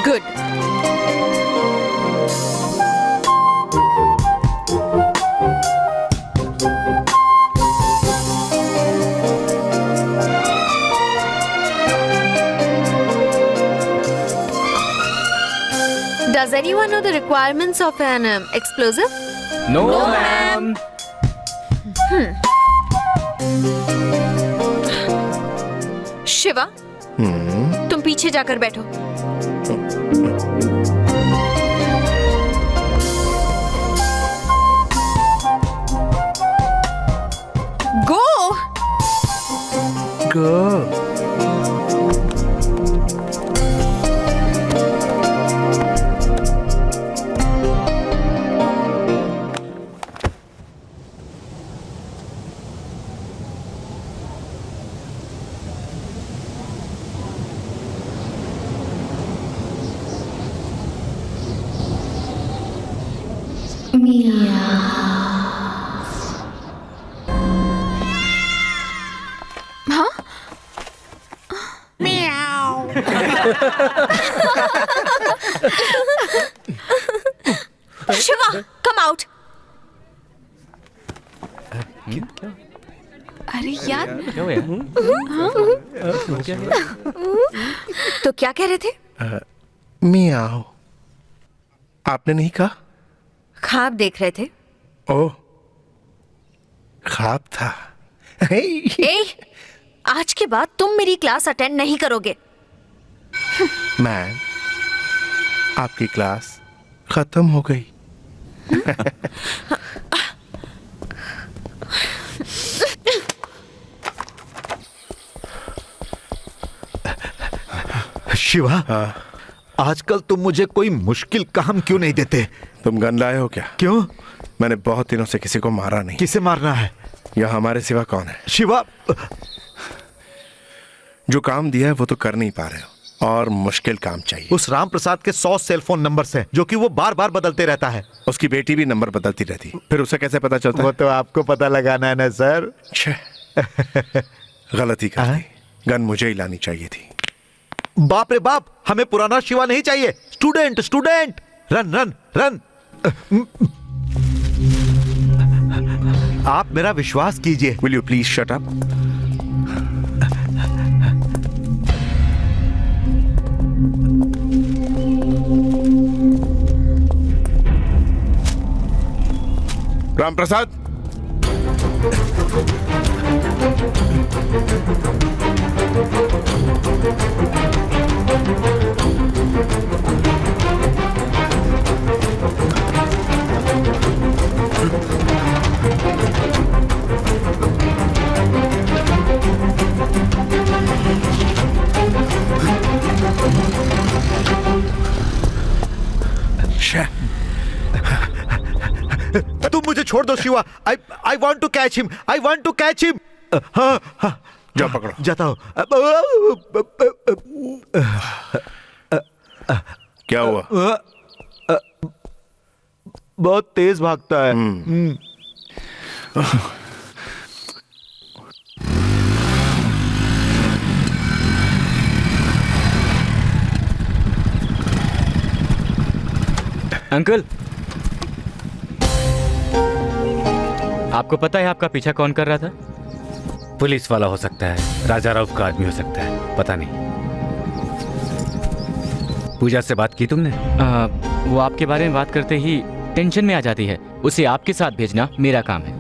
Good. Does anyone know the requirements of an explosive? No ma'am. Shiva, तुम पीछे जाकर बैठो। गो गो। Shiva, come out. अरे यार, तो क्या कह रहे थे? मियाओ। आपने नहीं कहा? ख्वाब देख रहे थे। ओह, ख्वाब था। ए, आज के बाद तुम मेरी क्लास अटेंड नहीं करोगे। मैम, आपकी क्लास खत्म हो गई। शिवा, आजकल तुम मुझे कोई मुश्किल काम क्यों नहीं देते? तुम गन लाए हो क्या? क्यों? मैंने बहुत दिनों से किसी को मारा नहीं। किसे मारना है? यह हमारे सिवा कौन है? शिवा, जो काम दिया है वो तो कर नहीं पा रहे हो और मुश्किल काम चाहिए। उस राम प्रसाद के 100 सेलफोन नंबर्स हैं जो कि वो बार बार बदलते रहता है। उसकी बेटी भी नंबर बदलती रहती, फिर उसे कैसे पता चलता? वो तो आपको पता लगाना है ना सर। गलती कर दी, गन मुझे ही लानी चाहिए थी। बाप रे बाप, हमें पुराना शिवा नहीं चाहिए। Student student, run run run. आप मेरा विश्वास कीजिए। Will you please shut up? Ram Prasad, तुम मुझे छोड़ दो Shiva. I want to catch him, I want to catch him. हाँ हाँ, जाओ पकड़ो। जाता हूँ। क्या हुआ? बहुत तेज भागता है। अंकल, आपको पता है आपका पीछा कौन कर रहा था? पुलिस वाला हो सकता है, राजा राव का आदमी हो सकता है, पता नहीं। पूजा से बात की तुमने? वो आपके बारे में बात करते ही टेंशन में आ जाती है। उसे आपके साथ भेजना मेरा काम है।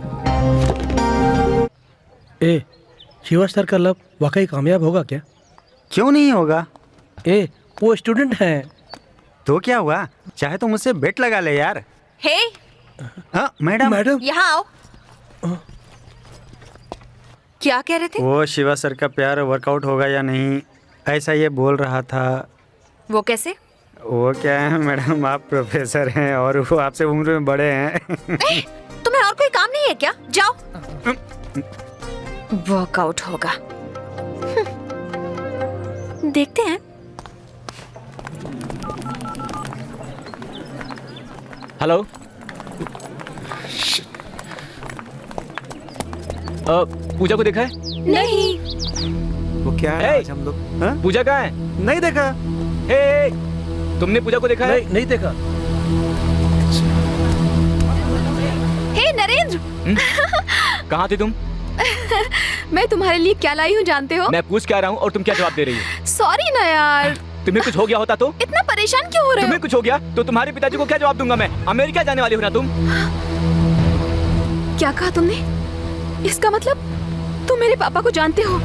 ए, शिवा सर का लव वाकई कामयाब होगा क्या? क्यों नहीं होगा? वो स्टूडेंट हैं। तो क्या हुआ, चाहे तो मुझसे बेट लगा ले यार। हे, हाँ मैडम, यहाँ आओ। क्या कह रहे थे? वो शिवा सर का प्यार वर्कआउट होगा या नहीं, ऐसा ये बोल रहा था। वो कैसे? वो क्या है मैडम, आप प्रोफेसर हैं और वो आपसे उम्र में बड़े हैं। तुम्हें और कोई काम नहीं है क्या? जाओ। वर्कआउट होगा, देखते हैं। हेलो, पूजा को देखा है? नहीं। वो क्या है आज हम लोग? पूजा कहाँ है? नहीं देखा। तुमने पूजा को देखा है? नहीं देखा। हे नरेंद्र, कहाँ थे तुम? मैं तुम्हारे लिए क्या लाई हूँ जानते हो? मैं पूछ क्या रहा हूँ और तुम क्या जवाब दे रही हो? सॉरी ना यार। तुम्हें कुछ हो गया होता तो? इतना परेशान क्यों हो रहे हो? तुम्हें कुछ हो गया तो तुम्हारे पिताजी को क्या जवाब दूंगा मैं? अमेरिका जाने वाली हो ना तुम? क्या कहा तुमने? इसका मतलब तुम मेरे पापा को जानते हो?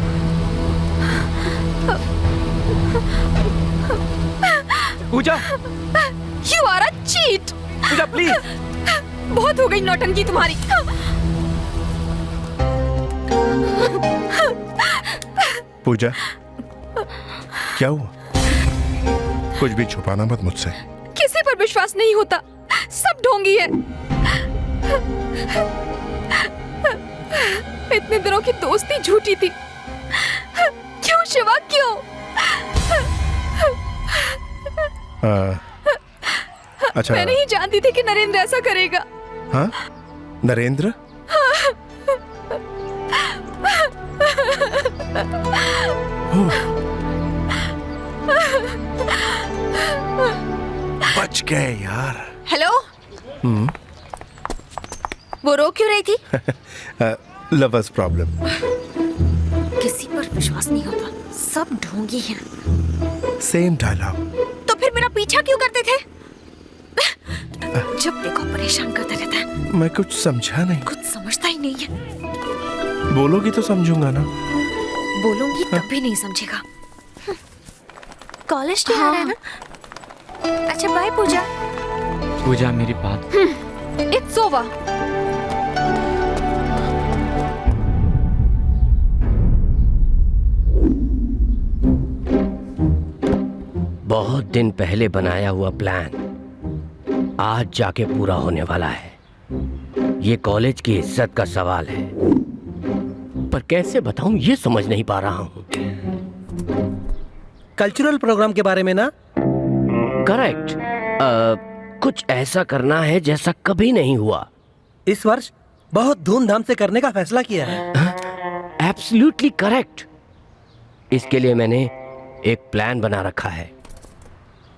Pooja, You are a cheat. Pooja please. बहुत हो गई नौटंकी तुम्हारी। पूजा, क्या हुआ? कुछ भी छुपाना मत मुझसे। किसी पर विश्वास नहीं होता, सब ढोंगी है। इतने दिनों की दोस्ती झूठी थी। क्यों शिवा, क्यों? अच्छा, मैं नहीं जानती थी कि नरेंद्र ऐसा करेगा। हाँ, नरेंद्र? बच गए यार। हेलो। वो रो क्यों रही थी? Lovers problem. किसी पर विश्वास नहीं होता, सब ढोंगी हैं। Same dialogue. तो फिर मेरा पीछा क्यों करते थे? जब देखो परेशान करता रहता है। मैं कुछ समझा नहीं। कुछ समझता ही नहीं है। बोलोगी तो समझूंगा ना। बोलूंगी तब भी नहीं समझेगा। कॉलेज तो आ रहा है ना? अच्छा बाय पूजा। पूजा मेरी बात। It's over. बहुत दिन पहले बनाया हुआ प्लान आज जाके पूरा होने वाला है। ये कॉलेज की इज्जत का सवाल है, पर कैसे बताऊं ये समझ नहीं पा रहा हूं। कल्चरल प्रोग्राम के बारे में ना? करेक्ट। कुछ ऐसा करना है जैसा कभी नहीं हुआ। इस वर्ष बहुत धूमधाम से करने का फैसला किया है। Absolutely correct. इसके लिए मैंने एक प्लान बना रखा है।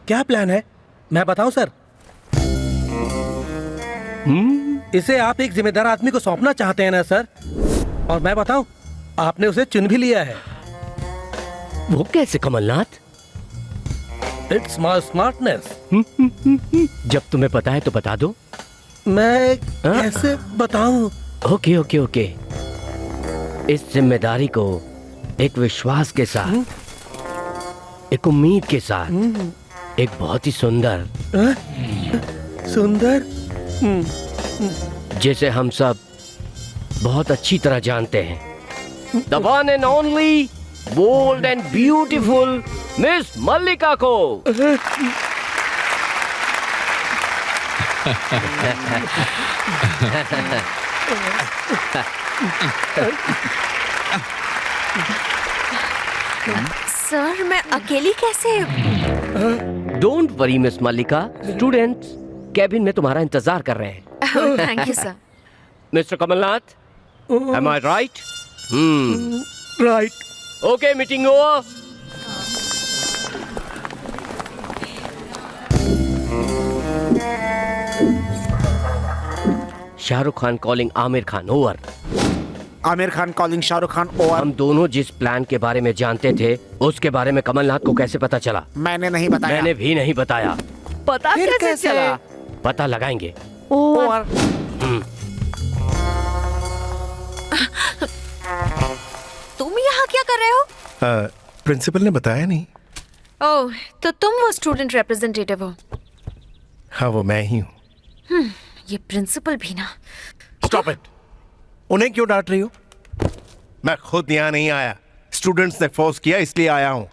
क्या प्लान है? मैं बताऊं सर? इसे आप एक जिम्मेदार आदमी को सौंपना चाहते हैं ना सर? और मैं बताऊं, आपने उसे चुन भी लिया है। वो कैसे कमलनाथ? It's my smartness. जब तुम्हें पता है तो बता दो। मैं कैसे बताऊं? Okay okay okay. इस जिम्मेदारी को एक विश्वास के साथ, एक उम्मीद के साथ, एक बहुत ही सुंदर जिसे हम सब बहुत अच्छी तरह जानते हैं, the one and only bold and beautiful miss Mallika को। सर मैं अकेली कैसे? Don't worry miss Mallika, students cabin में तुम्हारा इंतजार कर रहे हैं। Thank you sir. Mister Kamalnath, am I right? Right. Okay, meeting over. Shahrukh Khan calling Aamir Khan, over. Aamir Khan calling Shahrukh Khan, over. हम दोनों जिस प्लान के बारे में जानते थे उसके बारे में कमलनाथ को कैसे पता चला? मैंने नहीं बताया। मैंने भी नहीं बताया। पता कैसे चला? पता लगाएंगे, ओवर। तुम यहाँ क्या कर रहे हो? प्रिंसिपल ने बताया नहीं। ओह, तो तुम वो स्टूडेंट रिप्रेजेंटेटिव हो? हाँ, वो मैं ही हूँ। ये प्रिंसिपल भी ना। Stop it. उन्हें क्यों डांट रही हो? मैं खुद यहाँ नहीं आया, स्टूडेंट्स ने फोर्स किया इसलिए आया हूँ।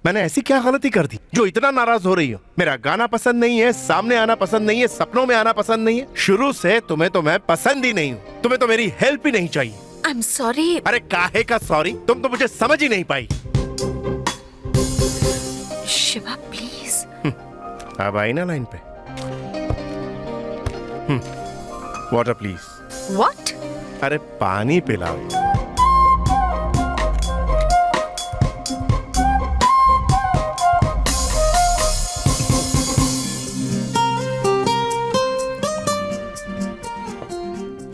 मैंने ऐसी क्या गलती कर दी जो इतना नाराज हो रही हो? मेरा गाना पसंद नहीं है, सामने आना पसंद नहीं है, सपनों में आना पसंद नहीं है। शुरू से तुम्हें तो मैं पसंद ही नहीं हूँ। तुम्हें तो मेरी हेल्प ही नहीं चाहिए। I'm sorry। अरे काहे का सॉरी? तुम तो मुझे समझ ही नहीं पाई। शिवा प्लीज। अब आई ना लाइन पे। Water please. What? अरे पानी पिलाओ।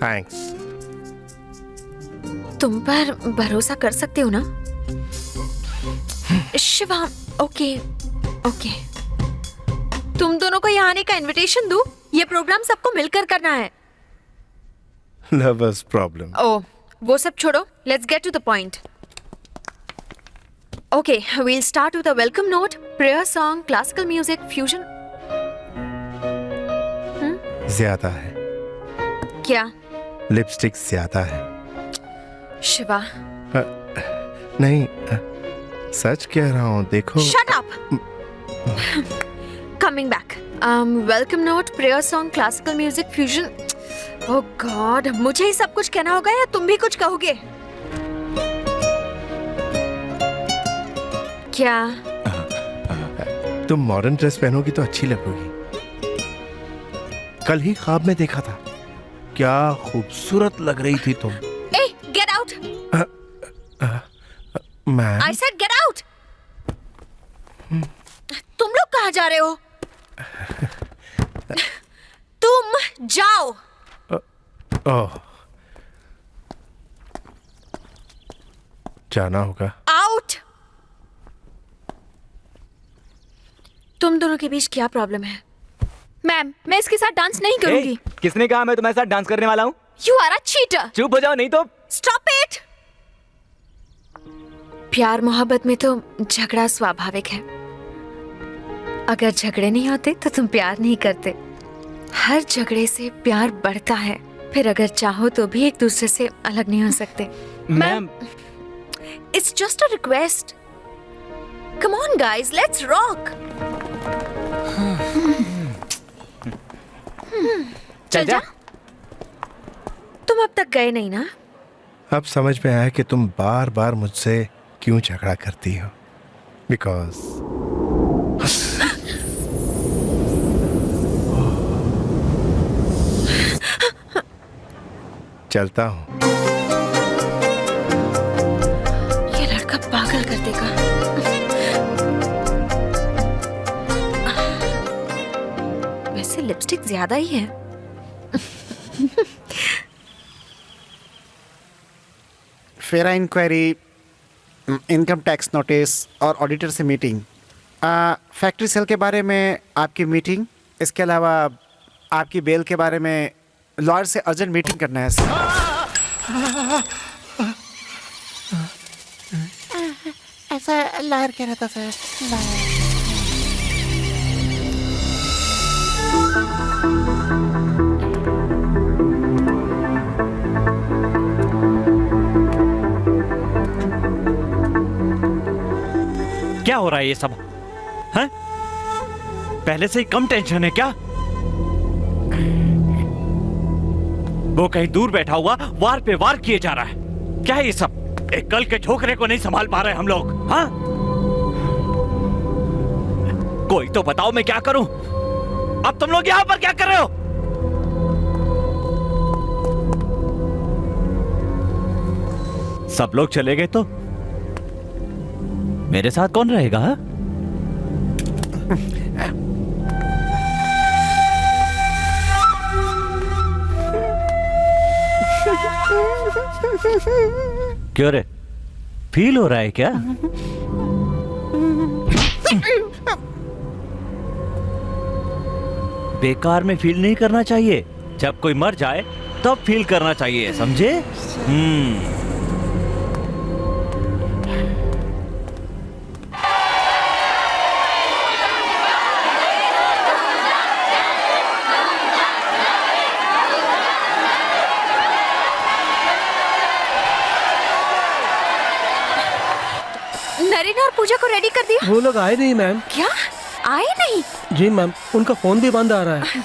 थैंक्स। तुम पर भरोसा कर सकते हो ना? Shiva, okay okay. तुम दोनों को यहाँ आने का इनविटेशन दूं? ये प्रोग्राम सबको मिलकर करना है। Lovers problem. ओह, वो सब छोड़ो। Let's get to the point. Okay, we'll start with a welcome note, prayer song, classical music, fusion. ज्यादा है। क्या? लिपस्टिक ज्यादा है। शिवा। नहीं, सच कह रहा हूँ, देखो। Shut up. Coming back. Welcome note, prayer song, classical music, fusion. Oh God, मुझे ही सब कुछ कहना होगा या तुम भी कुछ कहोगे? क्या? तुम मॉडर्न ड्रेस पहनोगी तो अच्छी लगोगी। कल ही ख्वाब में देखा था, क्या खूबसूरत लग रही थी तुम। Hey, get out! Ma'am. I said get out! तुम लोग कहाँ जा रहे हो? तुम जाओ। ओह, जाना होगा। आउट। तुम दोनों के बीच क्या प्रॉब्लम है? मैम, मैं इसके साथ डांस नहीं करूंगी। किसने कहा मैं तुम्हारे साथ डांस करने वाला हूँ? You are a cheater. चुप हो जाओ नहीं तो। Stop it. प्यार मोहब्बत में तो झगड़ा स्वाभाविक है। अगर झगड़े नहीं होते तो तुम प्यार नहीं करते। हर झगड़े से प्यार बढ़ता है। फिर अगर चाहो तो भी एक दूसरे से अलग नहीं हो सकते। Ma'am, It's just a request. Come on guys, let's rock. चल जा। तुम अब तक गए नहीं ना? अब समझ में आया कि तुम बार बार मुझसे क्यों झगड़ा करती हो। बिकॉज चलता हूँ। ये लड़का पागल कर देगा। वैसे लिपस्टिक ज्यादा ही है। फेरा इंक्वायरी, इनकम टैक्स नोटिस और ऑडिटर से मीटिंग, फैक्ट्री सेल के बारे में आपकी मीटिंग, इसके अलावा आपकी बेल के बारे में लॉयर से अर्जेंट मीटिंग करना है सर। ऐसा लॉयर कह रहा था सर। क्या हो रहा है ये सब? हैं? पहले से ही कम टेंशन है क्या? वो कहीं दूर बैठा हुआ वार पे वार किए जा रहा है। क्या है ये सब? एक कल के छोकरे को नहीं संभाल पा रहे हम लोग। हाँ, कोई तो बताओ मैं क्या करूं? अब तुम लोग यहां पर क्या कर रहे हो? सब लोग चले गए तो मेरे साथ कौन रहेगा? हा? क्यों रे, फील हो रहा है क्या? बेकार में फील नहीं करना चाहिए। जब कोई मर जाए तब फील करना चाहिए, समझे? नरेन और पूजा को रेडी कर दिया? वो लोग आए नहीं मैम। क्या आए नहीं? जी मैम, उनका फोन भी बंद आ रहा है।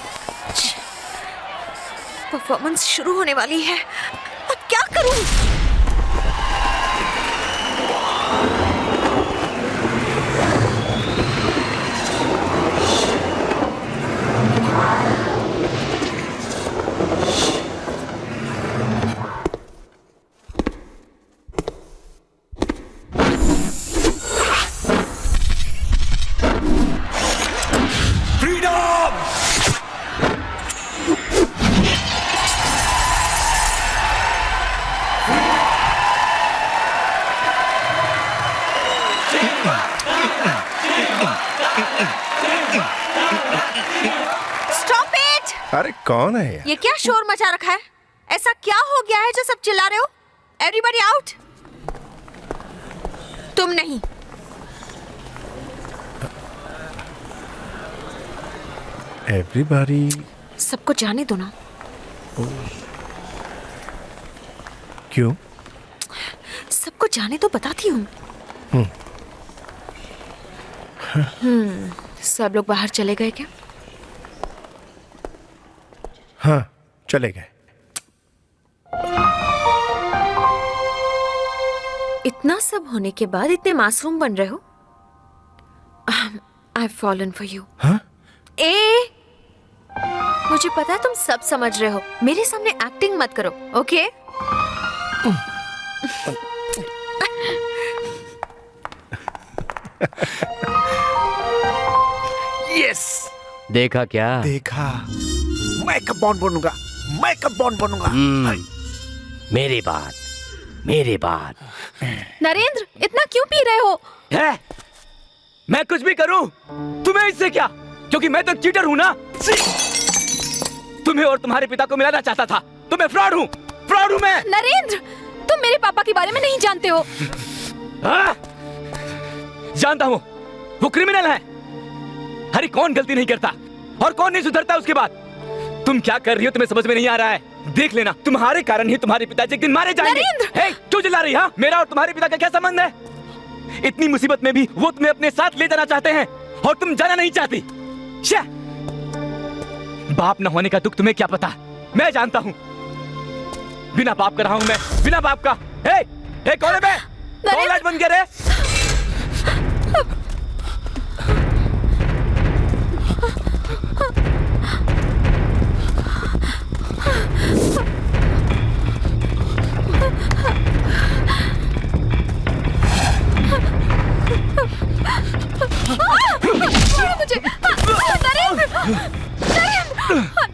परफॉर्मेंस शुरू होने वाली है, अब क्या करूं? अरे कौन है ये? क्या शोर मचा रखा है? ऐसा क्या हो गया है जो सब चिल्ला रहे हो? Everybody out. तुम नहीं। एवरीबॉडी। सबको जाने दो ना। क्यों? सबको जाने तो बताती हूँ। सब लोग बाहर चले गए क्या? हाँ, चले गए। इतना सब होने के बाद इतने मासूम बन रहे हो? I've fallen for you. हाँ? मुझे पता है तुम सब समझ रहे हो। मेरे सामने एक्टिंग मत करो, ओके? यस। देखा क्या? देखा। मैं कब बॉन्ड बनूंगा? मैं कब बॉन्ड बनूंगा? मेरी बात। नरेंद्र, इतना क्यों पी रहे हो? है? मैं कुछ भी करूं, तुम्हें इससे क्या? क्योंकि मैं तो चीटर हूं ना। तुम्हें और तुम्हारे पिता को मिलाना चाहता था, तो मैं फ्रॉड हूं मैं। नरेंद्र, तुम मेरे पापा के बारे में नहीं जानते हो। जानता हूं, वो क्रिमिनल है। अरे कौन गलती नहीं करता और कौन नहीं सुधरता उसके बाद? तुम क्या कर रही हो तुम्हें समझ में नहीं आ रहा है? देख लेना, तुम्हारे कारण ही तुम्हारे पिताजी एक दिन मारे जाएंगे। हे, क्यों चिल्ला रही है? मेरा और तुम्हारे पिता का क्या संबंध है? इतनी मुसीबत में भी वो तुम्हें अपने साथ ले जाना चाहते हैं और तुम जाना नहीं चाहती। बाप न होने का दुख तुम्हें क्या पता? मैं जानता हूँ। बिना बाप का रहा हूँ मैं, बिना बाप का। हे, कौन है मैं? कौन लाइट बंद करे? मुझे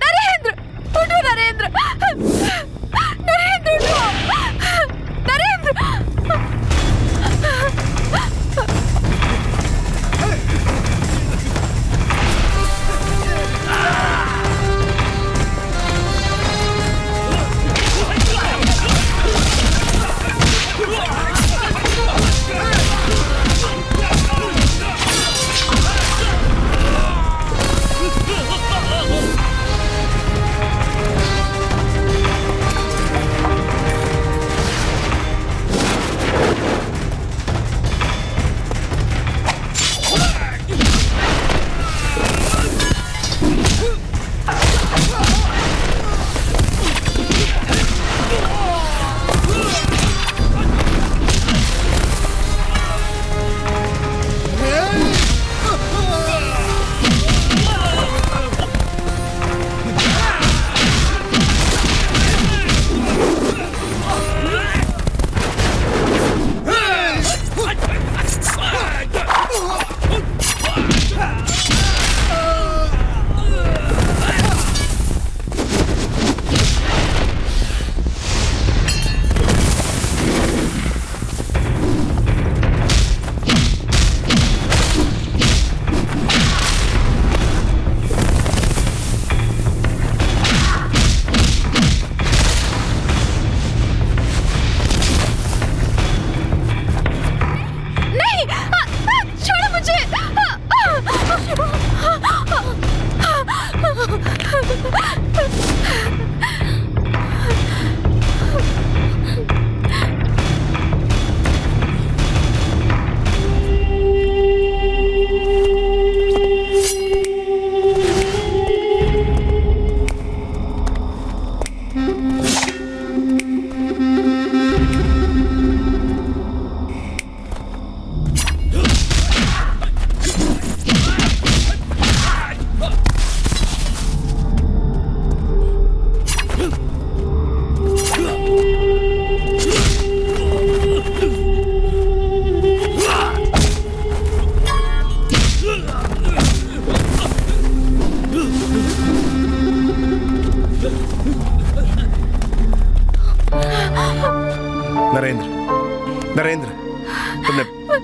नरेंद्र, उठो नरेंद्र, नरेंद्र उठो, नरेंद्र।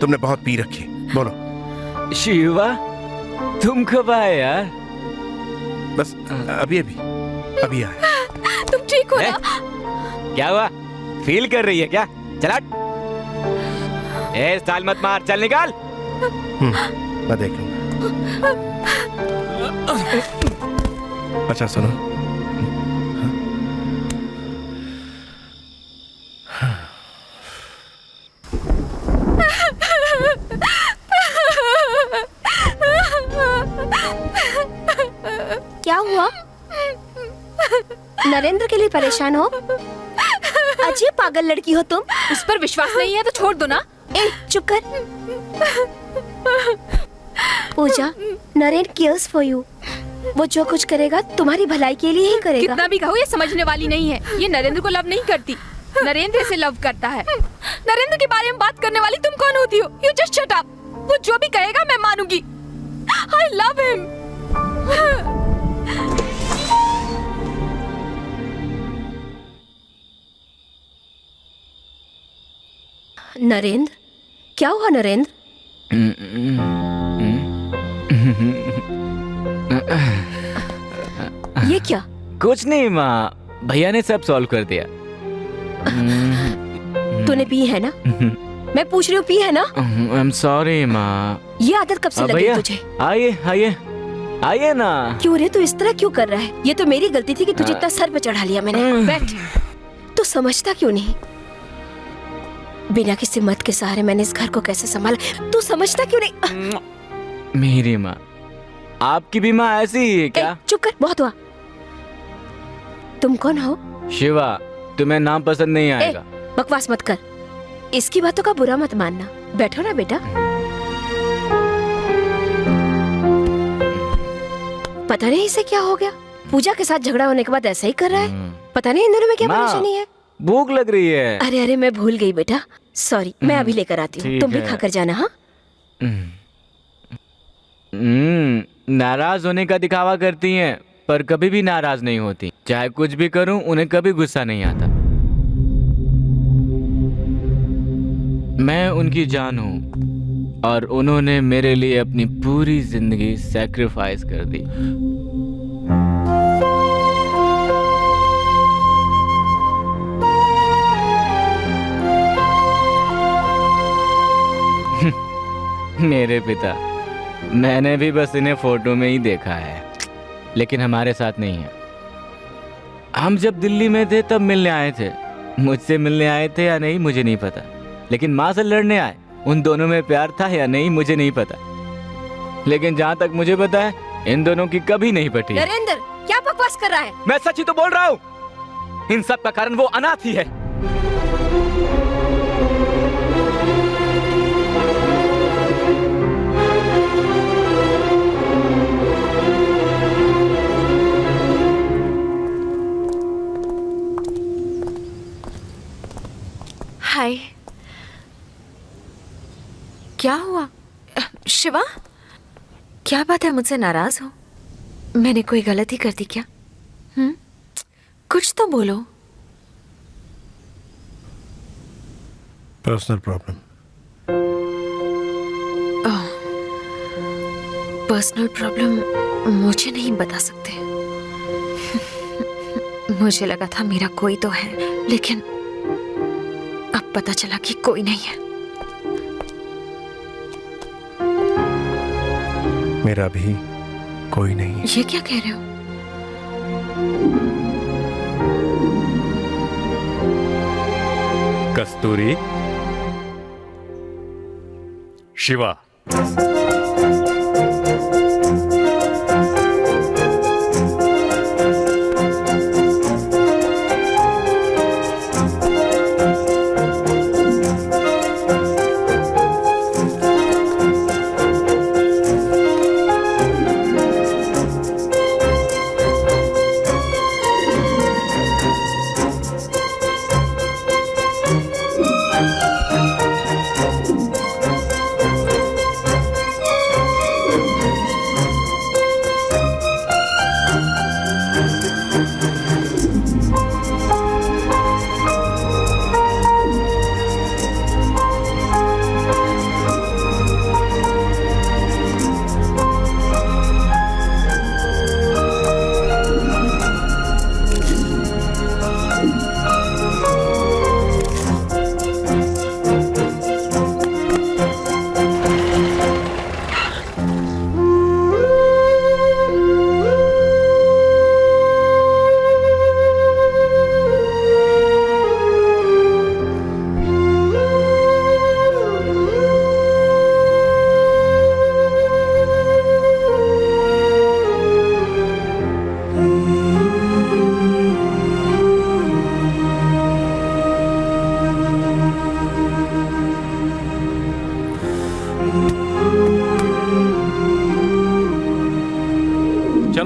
तुमने बहुत पी रखी। बोलो। शिवा, तुम कब आए यार? बस अभी आए। तुम ठीक हो ना? क्या हुआ? फील कर रही है क्या? चला, स्टाइल मत मार, चल निकाल। मैं देख लूंगा। अच्छा सुनो, क्या हुआ? नरेंद्र के लिए परेशान हो? अजीब पागल लड़की हो तुम। उस पर विश्वास नहीं है तो छोड़ दो ना। ए, चुप कर। पूजा, नरेंद्र केयर्स फॉर यू। वो जो कुछ करेगा तुम्हारी भलाई के लिए ही करेगा। कितना भी कहो ये समझने वाली नहीं है। ये नरेंद्र को लव नहीं करती, नरेंद्र इसे लव करता है। नरेंद्र के बारे में बात करने वाली तुम कौन होती हो? You just shut up. वो जो भी कहेगा मैं मानूंगी। I love him. नरेंद्र, क्या हुआ नरेंद्र? ये क्या? कुछ नहीं माँ, भैया ने सब सॉल्व कर दिया। तूने पी है ना? मैं पूछ रही हूँ, पी है ना? आई एम सॉरी माँ। ये आदत कब से लगी तुझे? आइए आइए आइए ना। क्यों रे, तू इस तरह क्यों कर रहा है? ये तो मेरी गलती थी कि तुझे इतना सर पे चढ़ा लिया मैंने। बैठ। तू समझता क्यों नहीं? बिना किसी मत के सहारे मैंने इस घर को कैसे संभाला, तू समझता क्यों नहीं? मेरी माँ, आपकी भी माँ ऐसी ही है क्या? चुप कर, बहुत हुआ। तुम कौन हो? शिवा, तुम्हें नाम पसंद नहीं आएगा। बकवास मत कर, इसकी बातों का बुरा मत मानना। बैठो ना बेटा। पता नहीं इसे क्या हो गया, पूजा के साथ झगड़ा होने के बाद ऐसा ही कर रहा है। पता नहीं इन दोनों में क्या परेशानी है। भूख लग रही है। अरे अरे, मैं भूल गई बेटा, सॉरी। मैं अभी लेकर आती हूँ, तुम भी खाकर जाना। हाँ, नाराज होने का दिखावा करती हैं, पर कभी भी नाराज नहीं होती। चाहे कुछ भी करूं, उन्हें कभी गुस्सा नहीं आता। मैं उनकी जान हूं और उन्होंने मेरे लिए अपनी पूरी जिंदगी सैक्रिफाइस कर दी। मेरे पिता, मैंने भी बस इन्हें फोटो में ही देखा है, लेकिन हमारे साथ नहीं है। हम जब दिल्ली में थे तब मिलने आए थे। मुझसे मिलने आए थे या नहीं मुझे नहीं पता, लेकिन माँ से लड़ने आए। उन दोनों में प्यार था या नहीं मुझे नहीं पता, लेकिन जहाँ तक मुझे पता है इन दोनों की कभी नहीं पटी। नरेंद्र, क्या बकवास कर रहा है? मैं सच ही तो बोल रहा हूँ। इन सब का कारण वो अनाथ ही है। हाय, क्या हुआ? शिवा, क्या बात है, मुझसे नाराज हो? मैंने कोई गलती कर दी क्या? कुछ तो बोलो। Personal problem. पर्सनल प्रॉब्लम मुझे नहीं बता सकते। मुझे लगा था मेरा कोई तो है, लेकिन अब पता चला कि कोई नहीं है। मेरा भी कोई नहीं है। ये क्या कह रहे हो? कस्तूरी, शिवा,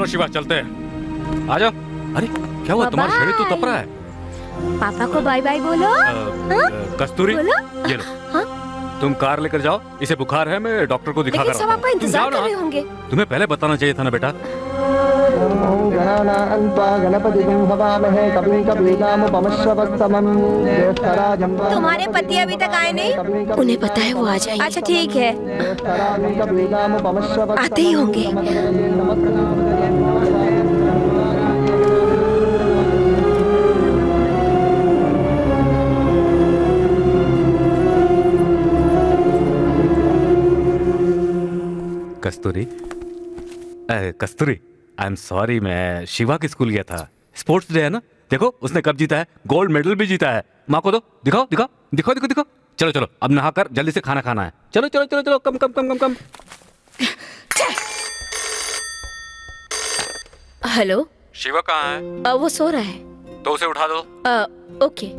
चलो शिवा चलते हैं, आ जाओ। अरे क्या हुआ, तुम्हारा शरीर तो तप रहा है। पापा को बाय बाय बोलो। कस्तूरी बोलो। ये लो, तुम कार लेकर जाओ, इसे बुखार है, मैं डॉक्टर को दिखा लेकिन सब आपका इंतजार कर रहे होंगे। तुम्हें पहले बताना चाहिए था ना बेटा। तुम्हारे पति अभी तक आए नहीं? उन्हें पता है वो आ जाएंगे। अच्छा ठीक है, आते ही होंगे। कस्तूरी, कस्तूरी, आई एम सॉरी, मैं शिवा के स्कूल गया था। स्पोर्ट्स डे है ना, देखो उसने कब जीता है, गोल्ड मेडल भी जीता है। माँ को दो, दिखाओ दिखाओ दिखाओ दिखाओ दिखाओ। चलो चलो अब नहाकर जल्दी से खाना खाना है। चलो चलो चलो चलो, कम कम कम कम कम। हेलो, शिवा कहाँ है? वो सो रहा है। तो उसे उठा दो। ओके।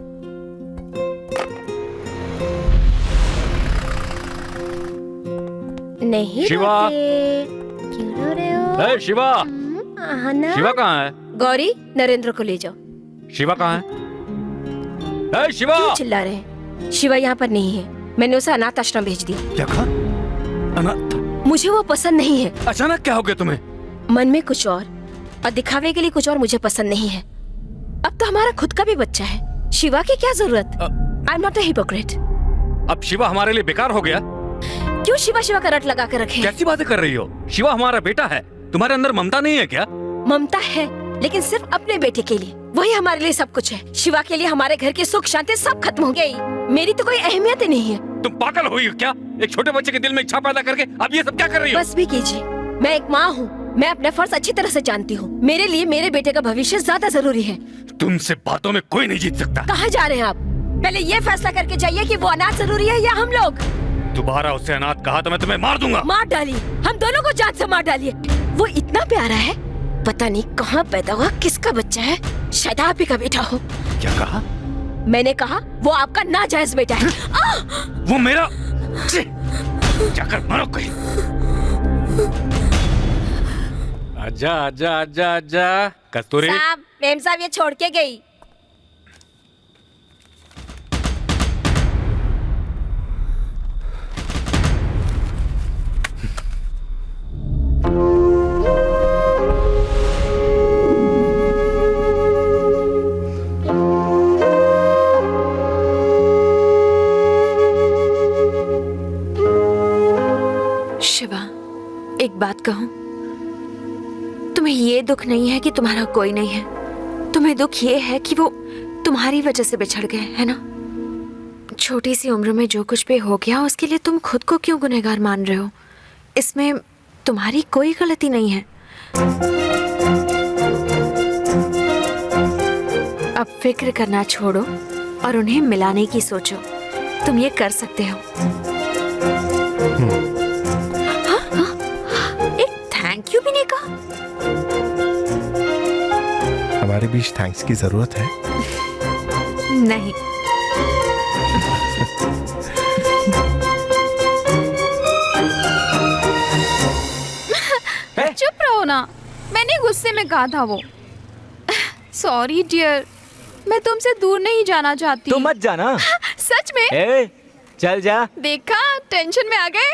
नहीं शिवा, क्यों रो रहे हो? शिवा, शिवा कहाँ है? गौरी, नरेंद्र को ले जाओ। शिवा कहाँ है? शिवा! क्यों चिल्ला रहे हैं? शिवा यहाँ पर नहीं है, मैंने उसे अनाथ आश्रम भेज दिया। क्या कहा? अनाथ? मुझे वो पसंद नहीं है। अचानक क्या हो गया तुम्हें? मन में कुछ और दिखावे के लिए कुछ और मुझे पसंद नहीं है। अब तो हमारा खुद का भी बच्चा है, शिवा की क्या जरूरत? I am not a hypocrite. अब शिवा हमारे लिए बेकार हो गया? क्यों शिवा शिवा का रट लगा कर रखे? कैसी बातें कर रही हो? शिवा हमारा बेटा है, तुम्हारे अंदर ममता नहीं है क्या? ममता है, लेकिन सिर्फ अपने बेटे के लिए। वही हमारे लिए सब कुछ है। शिवा के लिए हमारे घर की सुख शांति सब खत्म हो गई। मेरी तो कोई अहमियत ही नहीं है। तुम पागल हुई हो क्या? एक छोटे बच्चे के दिल में इच्छा पैदा करके अब ये सब क्या कर रही हो? बस भी कीजिए, मैं एक माँ हूँ, मैं अपना फर्ज अच्छी तरह से जानती हूँ। मेरे लिए मेरे बेटे का भविष्य ज्यादा जरूरी है। तुमसे बातों में कोई नहीं जीत सकता। कहाँ जा रहे हैं आप? पहले ये फैसला करके जाइए कि वो अनाथ जरूरी है या हम लोग। दोबारा उससे अनाथ कहा तो मैं तुम्हें मार दूंगा। मार डालिए, हम दोनों को जान से मार डालिए। वो इतना प्यारा है, पता नहीं कहाँ पैदा हुआ, किसका बच्चा है, शायद आप ही का बेटा हो। क्या कहा? मैंने कहा वो आपका नाजायज बेटा है। वो मेरा, जाकर मारो कहीं। आजा आजा आजा आजा। कस्तूरी साहब, मेम साहब ये छोड़ के गई। शिवा, एक बात कहूं, तुम्हें ये दुख नहीं है कि तुम्हारा कोई नहीं है, तुम्हें दुख ये है कि वो तुम्हारी वजह से बिछड़ गए, है ना? छोटी सी उम्र में जो कुछ भी हो गया उसके लिए तुम खुद को क्यों गुनहगार मान रहे हो? इसमें तुम्हारी कोई गलती नहीं है। अब फिक्र करना छोड़ो और उन्हें मिलाने की सोचो। तुम ये कर सकते हो। एक थैंक यू भी नहीं कहा। हमारे बीच थैंक्स की जरूरत है? नहीं। चुप रहो ना, मैंने गुस्से में कहा था वो। सॉरी डियर, मैं तुमसे दूर नहीं जाना चाहती। तो मत जाना। सच में? ए, चल जा। देखा, टेंशन में आ गए।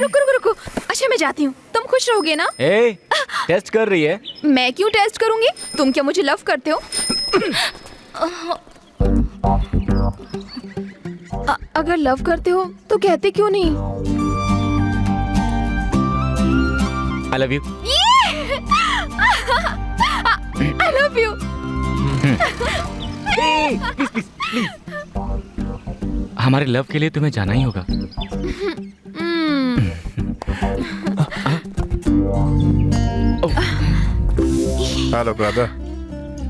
रुको रुको रुको। अच्छा मैं जाती हूँ, तुम खुश रहोगे ना? ए, टेस्ट कर रही है? मैं क्यों टेस्ट करूंगी? तुम क्या मुझे लव करते हो? अगर लव करते हो तो कहते क्यों नहीं? I love you. I love you. हमारे लव के लिए तुम्हें जाना ही होगा। हेलो ब्रदर,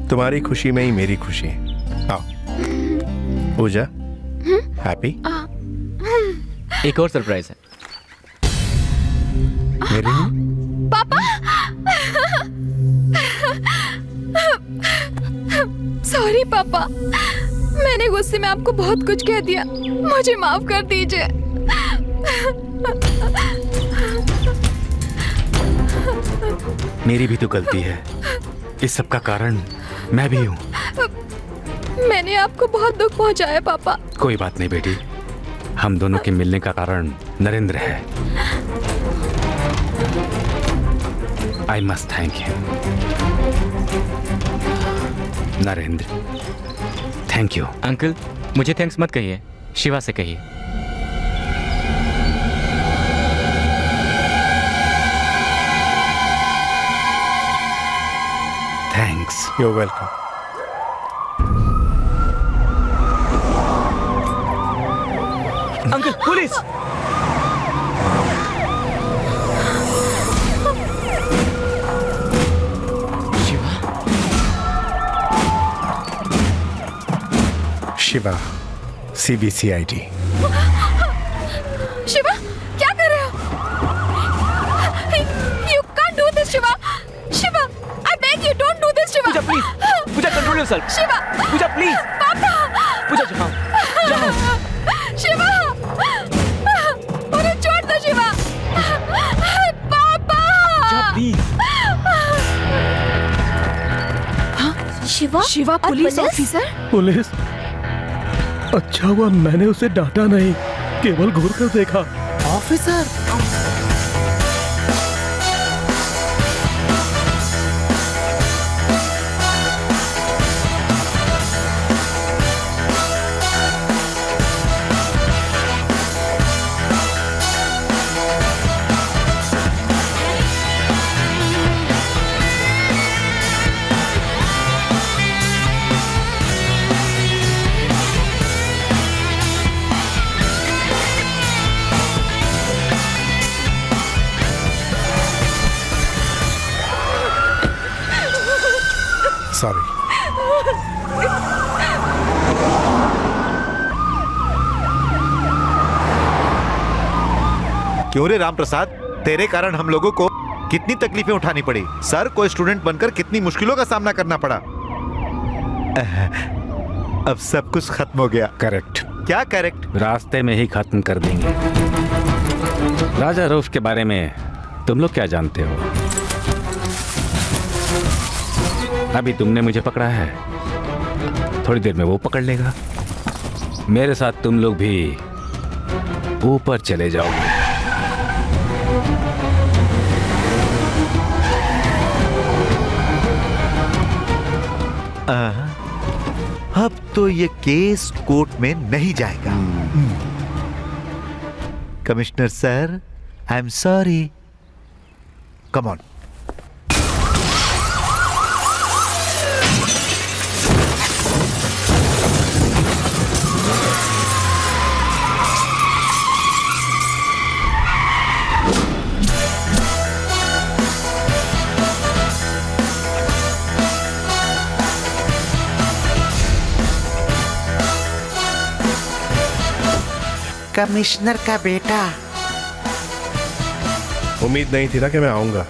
तुम्हारी खुशी में ही मेरी खुशी है। आओ पूजा, हैप्पी? एक और सरप्राइज है मेरे लिए। पापा, सॉरी पापा, मैंने गुस्से में आपको बहुत कुछ कह दिया, मुझे माफ कर दीजिए। मेरी भी तो गलती है। इस सब का कारण मैं भी हूँ। मैंने आपको बहुत दुख पहुंचाया पापा। कोई बात नहीं बेटी, हम दोनों के मिलने का कारण नरेंद्र है। I must thank you Narendra. Thank you. Uncle, मुझे थैंक्स मत कहिए, शिवा से कहिए। Thanks. You welcome. Uncle, police! Shiva, CBCID। Shiva, क्या कर रहे हो? You can't do this, Shiva. Shiva, I beg you, don't do this, Shiva. Pooja, please. Pooja, control yourself. Shiva. Pooja, please. पापा। पूजा, जाओ। जाओ। शिवा, उन्हें छोड़ दो, शिवा। पापा। Pooja, please. Shiva? Shiva, police officer? Police? अच्छा हुआ मैंने उसे डांटा नहीं, केवल घूर कर देखा। ऑफिसर! सॉरी। क्यों रे रामप्रसाद, तेरे कारण हम लोगों को कितनी तकलीफें उठानी पड़ी। सर को स्टूडेंट बनकर कितनी मुश्किलों का सामना करना पड़ा। अब सब कुछ खत्म हो गया। करेक्ट। क्या करेक्ट? रास्ते में ही खत्म कर देंगे। राजा रऊफ के बारे में तुम लोग क्या जानते हो? अभी तुमने मुझे पकड़ा है, थोड़ी देर में वो पकड़ लेगा। मेरे साथ तुम लोग भी ऊपर चले जाओगे। अब तो ये केस कोर्ट में नहीं जाएगा। Commissioner sir, I am sorry. Come on. Commissioner का बेटा। उम्मीद नहीं थी ना कि मैं आऊंगा।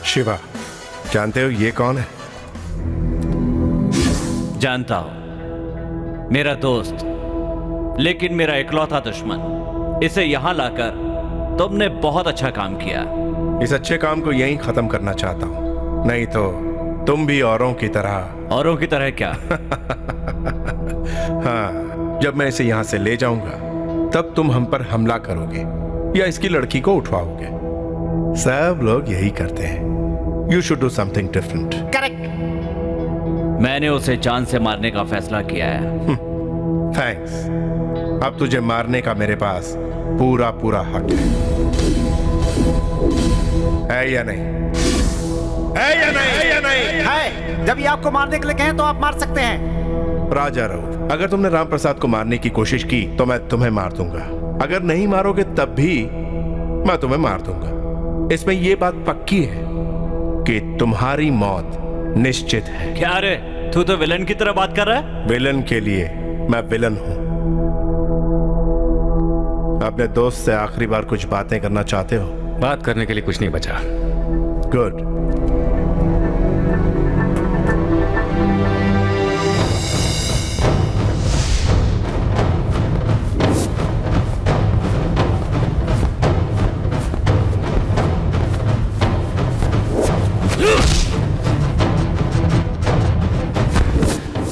शिवा, जानते हो ये कौन है? जानता हूं, मेरा दोस्त, लेकिन मेरा इकलौता दुश्मन। इसे यहां लाकर तुमने बहुत अच्छा काम किया। इस अच्छे काम को यहीं खत्म करना चाहता हूं, नहीं तो तुम भी औरों की तरह। औरों की तरह क्या? हाँ, जब मैं इसे यहां से ले जाऊंगा तब तुम हम पर हमला करोगे या इसकी लड़की को उठवाओगे। सब लोग यही करते हैं। You should do something different. Correct. मैंने उसे जान से मारने का फैसला किया है। थैंक्स। अब तुझे मारने का मेरे पास पूरा पूरा हक है या नहीं? है या नहीं? है या नहीं? है। जब ये आपको मारने के लिए कहें तो आप मार सकते हैं। राजा रऊफ, अगर तुमने राम प्रसाद को मारने की कोशिश की तो मैं तुम्हें मार दूंगा। अगर नहीं मारोगे तब भी मैं तुम्हें मार दूंगा। इसमें यह बात पक्की है कि तुम्हारी मौत निश्चित है। क्या रे, तू तो विलन की तरह बात कर रहा है? विलन के लिए मैं विलन हूं। अपने दोस्त से आखिरी बार कुछ बातें करना चाहते हो? बात करने के लिए कुछ नहीं बचा। गुड।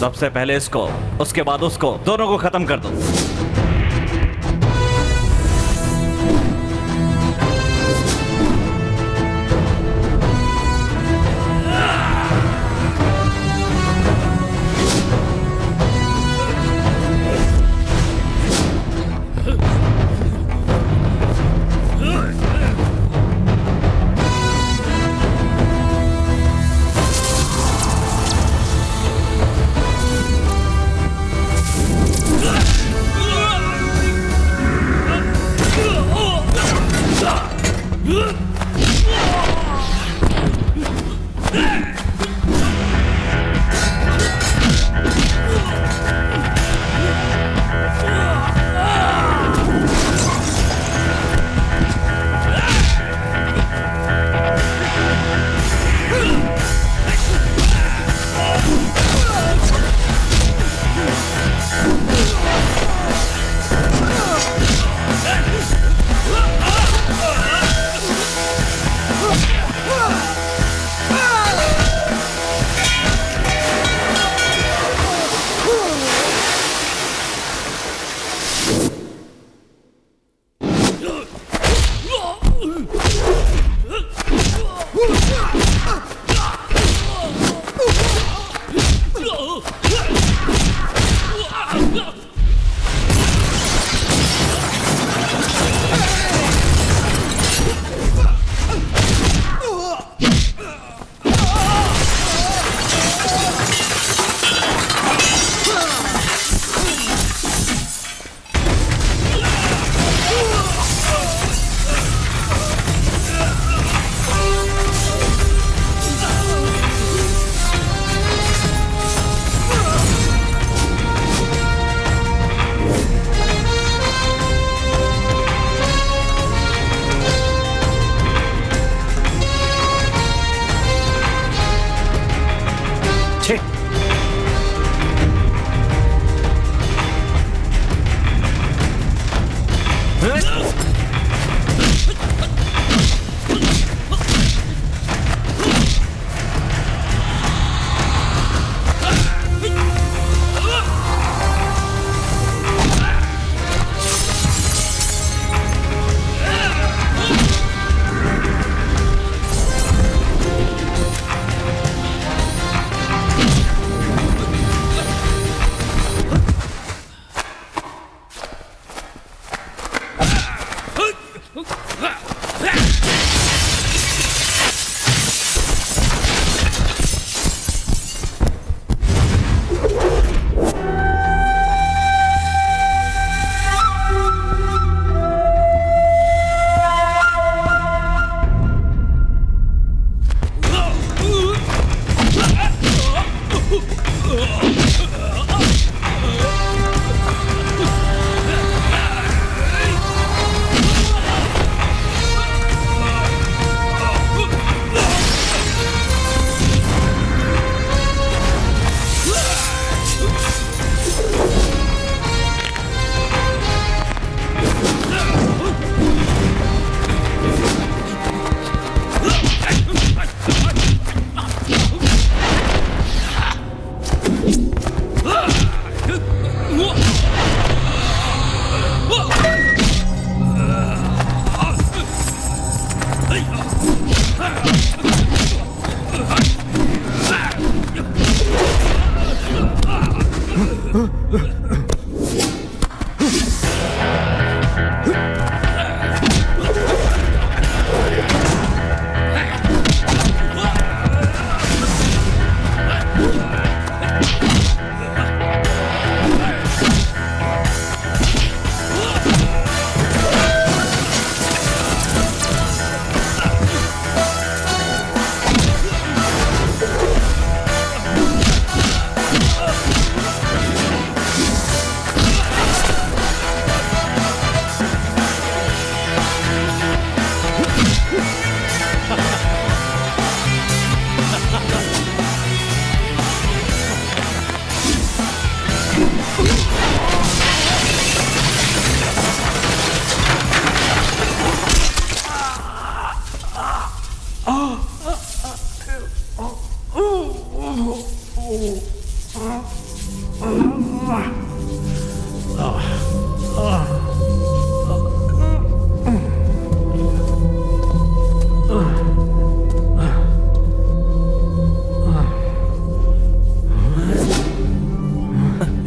सबसे पहले इसको, उसके बाद उसको, दोनों को खत्म कर दो।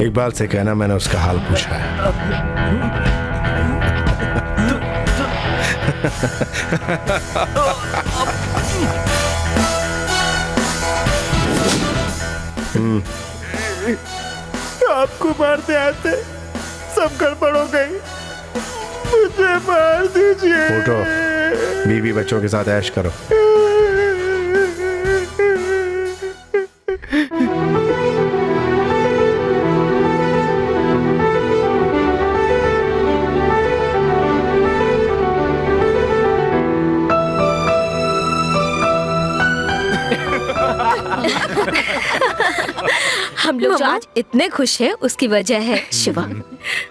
इकबाल से कहना मैंने उसका हाल पूछा है। आपको मारते आते सब गड़बड़ हो गई, मुझे मार दीजिए। उठो, बीवी बच्चों के साथ ऐश करो। हम लोग जो आज इतने खुश हैं उसकी वजह है शिवा,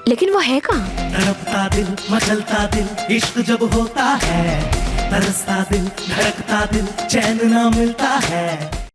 लेकिन वो है कहाँ? तड़पता दिल, मचलता दिल, इश्क जब होता है, तरसता दिल, धड़कता दिल, चैन ना मिलता है।